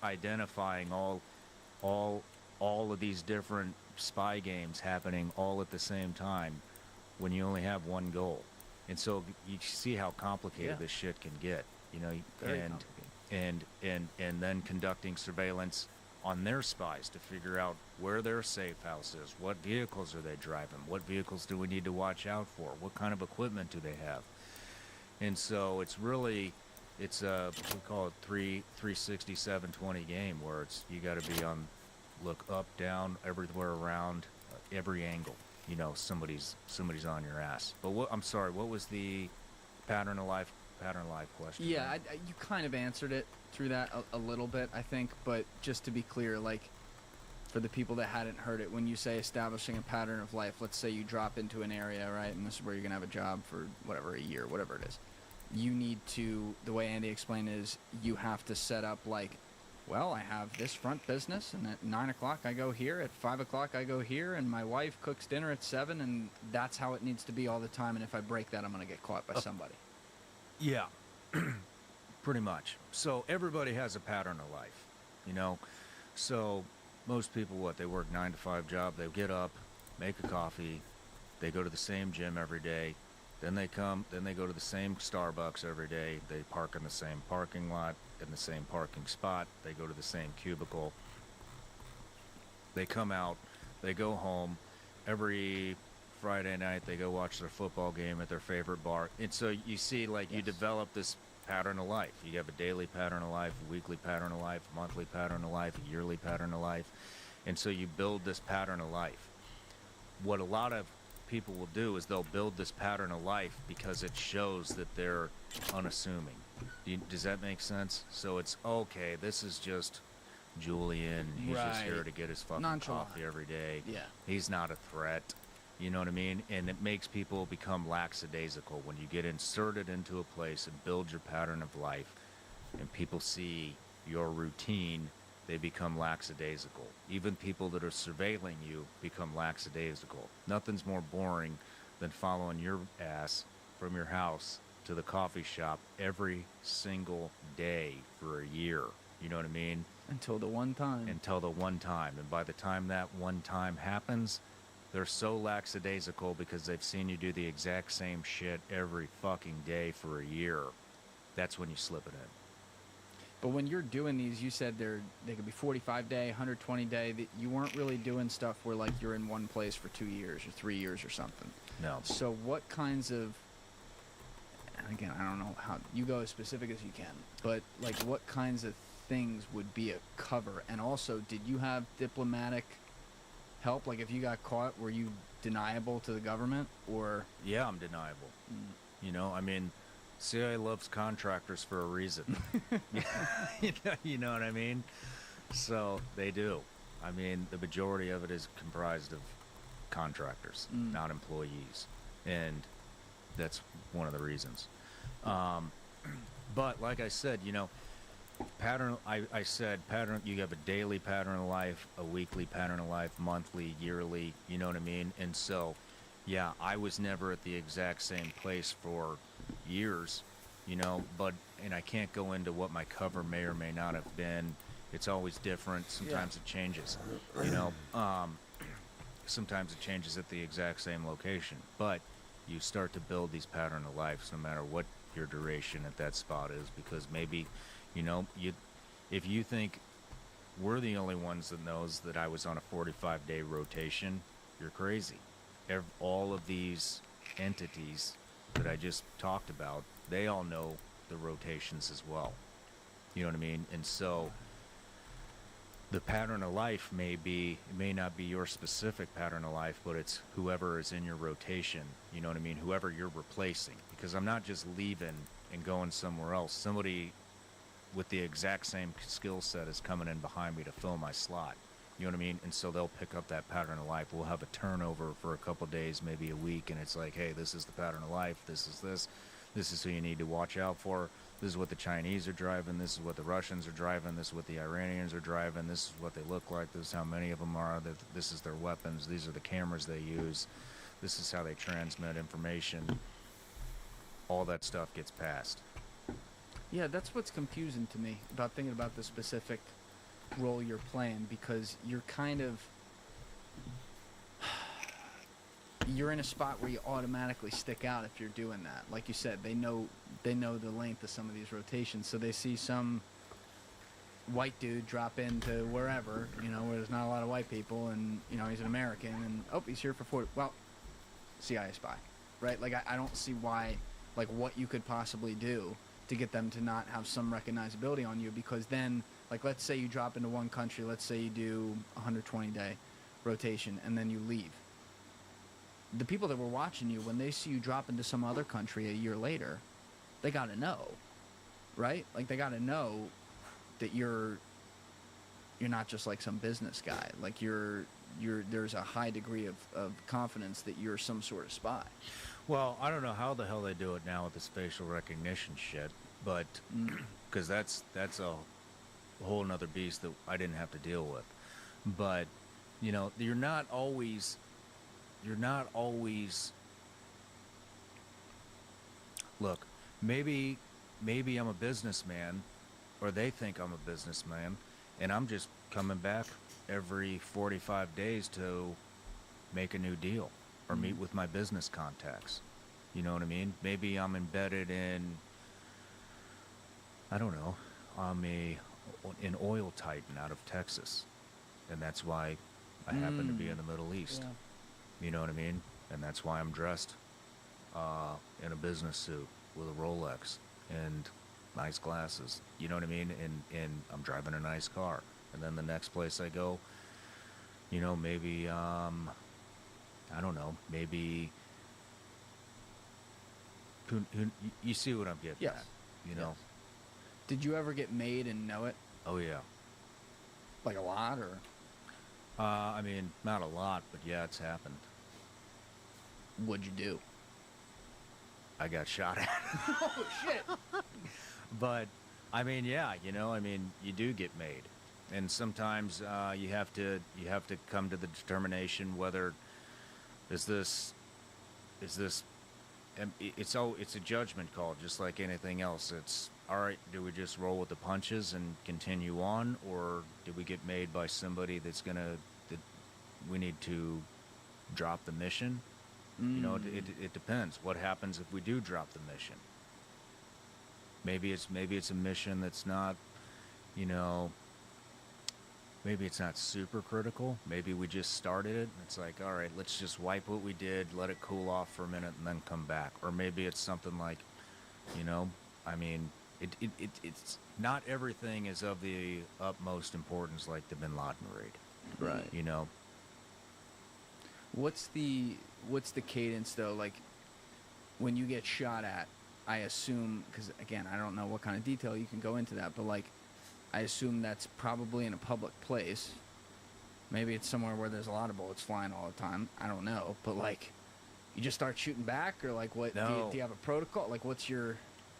identifying all of these different spy games happening all at the same time when you only have one goal. And so you see how complicated this shit can get, you know, and then conducting surveillance on their spies to figure out where their safe house is, what vehicles are they driving, what vehicles do we need to watch out for, what kind of equipment do they have. And so it's a we call it 360 720 game, where it's you got to be on look up, down, everywhere around, every angle, you know, somebody's on your ass. But what was the pattern of life question? Yeah, you kind of answered it through that a little bit, I think, but just to be clear, like, for the people that hadn't heard it, when you say establishing a pattern of life, let's say you drop into an area, right, and this is where you're going to have a job for whatever, a year, whatever it is. You need to, the way Andy explained it is, you have to set up, like, well, I have this front business, and at 9 o'clock I go here, at 5 o'clock I go here, and my wife cooks dinner at 7, and that's how it needs to be all the time, and if I break that, I'm going to get caught by somebody. Yeah, pretty much. So everybody has a pattern of life, you know? So most people, they work 9 to 5 job, they get up, make a coffee, they go to the same gym every day, then they go to the same Starbucks every day, they park in the same parking lot, in the same parking spot, they go to the same cubicle, they come out, they go home, every Friday night they go watch their football game at their favorite bar. And so you see, like, you develop this pattern of life. You have a daily pattern of life, a weekly pattern of life, a monthly pattern of life, a yearly pattern of life. And so you build this pattern of life. What a lot of people will do is they'll build this pattern of life because it shows that they're unassuming. Does that make sense? So it's, okay, this is just Julian. He's just here to get his fucking coffee every day. Yeah. He's not a threat. You know what I mean? And it makes people become lackadaisical when you get inserted into a place and build your pattern of life and people see your routine, they become lackadaisical. Even people that are surveilling you become lackadaisical. Nothing's more boring than following your ass from your house to the coffee shop every single day for a year. You know what I mean? Until the one time. Until the one time. And by the time that one time happens, they're so lackadaisical because they've seen you do the exact same shit every fucking day for a year. That's when you slip it in. But when you're doing these, you said they could be 45 day, 120 day. That you weren't really doing stuff where like you're in one place for 2 years or 3 years or something. No. So what kinds of, again, I don't know how, you go as specific as you can, but like what kinds of things would be a cover? And also, did you have diplomatic help? Like if you got caught, were you deniable to the government or? Yeah, I'm deniable. You know, I mean, CIA loves contractors for a reason. You know what I mean? So they do. I mean, the majority of it is comprised of contractors, not employees. And that's one of the reasons. But like I said, you know, pattern, I said pattern, you have a daily pattern of life, a weekly pattern of life, monthly, yearly, you know what I mean? And so, yeah, I was never at the exact same place for years, you know, and I can't go into what my cover may or may not have been. It's always different. Sometimes it changes, you know. Sometimes it changes at the exact same location, but you start to build these pattern of lives no matter what your duration at that spot is, because maybe, you know, if you think we're the only ones that knows that I was on a 45-day rotation, you're crazy. All of these entities that I just talked about, they all know the rotations as well. You know what I mean? And so the pattern of life may not be your specific pattern of life, but it's whoever is in your rotation, you know what I mean? Whoever you're replacing. Because I'm not just leaving and going somewhere else. Somebody with the exact same skill set is coming in behind me to fill my slot. You know what I mean? And so they'll pick up that pattern of life. We'll have a turnover for a couple days, maybe a week, and it's like, hey, this is the pattern of life. This is this. This is who you need to watch out for. This is what the Chinese are driving. This is what the Russians are driving. This is what the Iranians are driving. This is what they look like. This is how many of them are. This is their weapons. These are the cameras they use. This is how they transmit information. All that stuff gets passed. Yeah, that's what's confusing to me about thinking about the specific role you're playing, because you're kind of, you're in a spot where you automatically stick out if you're doing that. Like you said, they know the length of some of these rotations, so they see some white dude drop into wherever, you know, where there's not a lot of white people, and, you know, he's an American, and, oh, he's here for 40, well, CIA spy, right? Like, I don't see why, like, what you could possibly do to get them to not have some recognizability on you, because then, like, let's say you drop into one country, let's say you do a 120-day rotation, and then you leave. The people that were watching you, when they see you drop into some other country a year later, they got to know, right? Like, they got to know that you're not just like some business guy. Like, there's a high degree of confidence that you're some sort of spy. Well, I don't know how the hell they do it now with this facial recognition shit, but because that's a whole nother beast that I didn't have to deal with. But, you know, you're not always look, maybe I'm a businessman, or they think I'm a businessman, and I'm just coming back every 45 days to make a new deal or meet with my business contacts. You know what I mean? Maybe I'm embedded in, I don't know, I'm an oil titan out of Texas, and that's why I happen to be in the Middle East. Yeah. You know what I mean? And that's why I'm dressed in a business suit with a Rolex. And nice glasses. You know what I mean? And I'm driving a nice car. And then the next place I go, you know, maybe I don't know, maybe you see what I'm getting Yes. at, you know? Did you ever get made and know it? Oh yeah. Like a lot, or? I mean, not a lot, but yeah, it's happened. What'd you do? I got shot at. Oh shit! But I mean, yeah, you know, I mean, you do get made, and sometimes you have to come to the determination whether it's a judgment call, just like anything else. It's all right. Do we just roll with the punches and continue on, or do we get made by somebody that we need to drop the mission? You know, it depends. What happens if we do drop the mission? Maybe it's a mission that's not, you know, maybe it's not super critical. Maybe we just started it. And it's like, all right, let's just wipe what we did, let it cool off for a minute, and then come back. Or maybe it's something like, you know, I mean, it's not everything is of the utmost importance, like the Bin Laden raid. Right. You know. What's the cadence though? Like when you get shot at, I assume, because again, I don't know what kind of detail you can go into that, but like I assume that's probably in a public place. Maybe it's somewhere where there's a lot of bullets flying all the time. I don't know, but like you just start shooting back, or like what? No. Do you have a protocol? Like what's your?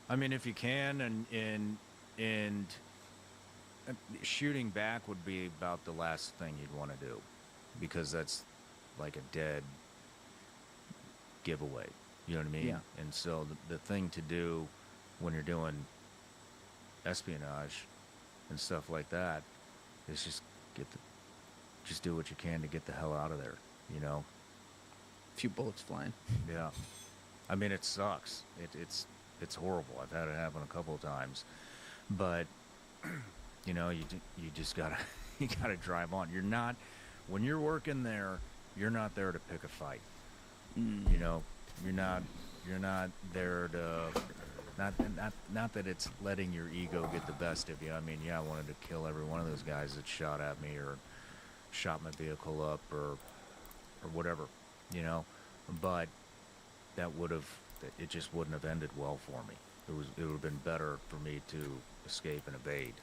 I mean, if you can, and shooting back would be about the last thing you'd want to do, because that's like a dead giveaway. You know what I mean? Yeah. And so the thing to do when you're doing espionage and stuff like that is just do what you can to get the hell out of there. You know? A few bullets flying. Yeah. I mean, it sucks. It's horrible. I've had it happen a couple of times, but you know, you just gotta drive on. You're not, when you're working there, you're not there to pick a fight. You know, you're not there to, not that it's letting your ego get the best of you. I mean, yeah, I wanted to kill every one of those guys that shot at me or shot my vehicle up or whatever, you know, but it just wouldn't have ended well for me. It would have been better for me to escape and evade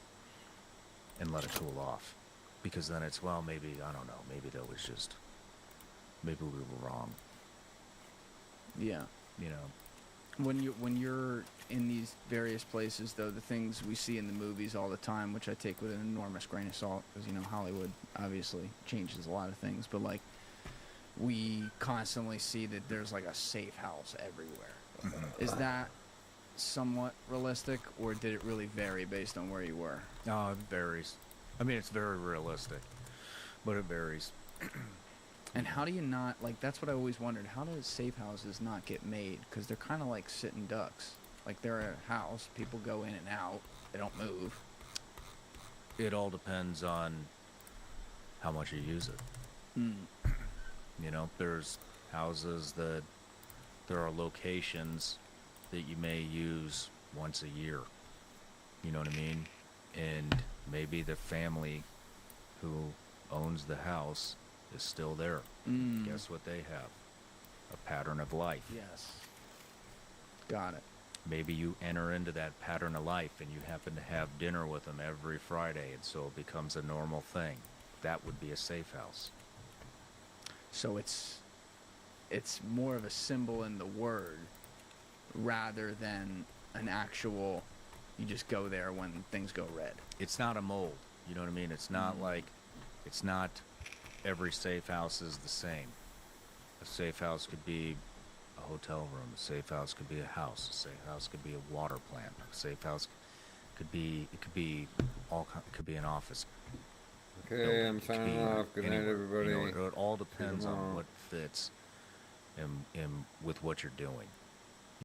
and let it cool off, because then it's, well, maybe, I don't know, maybe we were wrong. Yeah. You know, When you're in these various places, though, the things we see in the movies all the time, which I take with an enormous grain of salt, because, you know, Hollywood obviously changes a lot of things, but like we constantly see that there's like a safe house everywhere. Is that somewhat realistic, or did it really vary based on where you were? no, it varies. I mean, it's very realistic, but it varies. And how do you not, like, that's what I always wondered, how do safe houses not get made? Because they're kind of like sitting ducks. Like, they're a house, people go in and out, they don't move. It all depends on how much you use it. You know, there's houses that there are locations that you may use once a year. You know what I mean? And maybe the family who owns the house is still there. Guess what they have? A pattern of life. Yes. Got it. Maybe you enter into that pattern of life and you happen to have dinner with them every Friday, and so it becomes a normal thing. That would be a safe house. So it's more of a symbol in the word rather than an actual, you just go there when things go red. It's not a mold. You know what I mean? It's not like, it's not every safe house is the same. A safe house could be a hotel room. A safe house could be a house. A safe house could be a water plant. A safe house could be an office. Okay, I'm signing off. Good night, everybody. You know, it all depends on what fits and with what you're doing.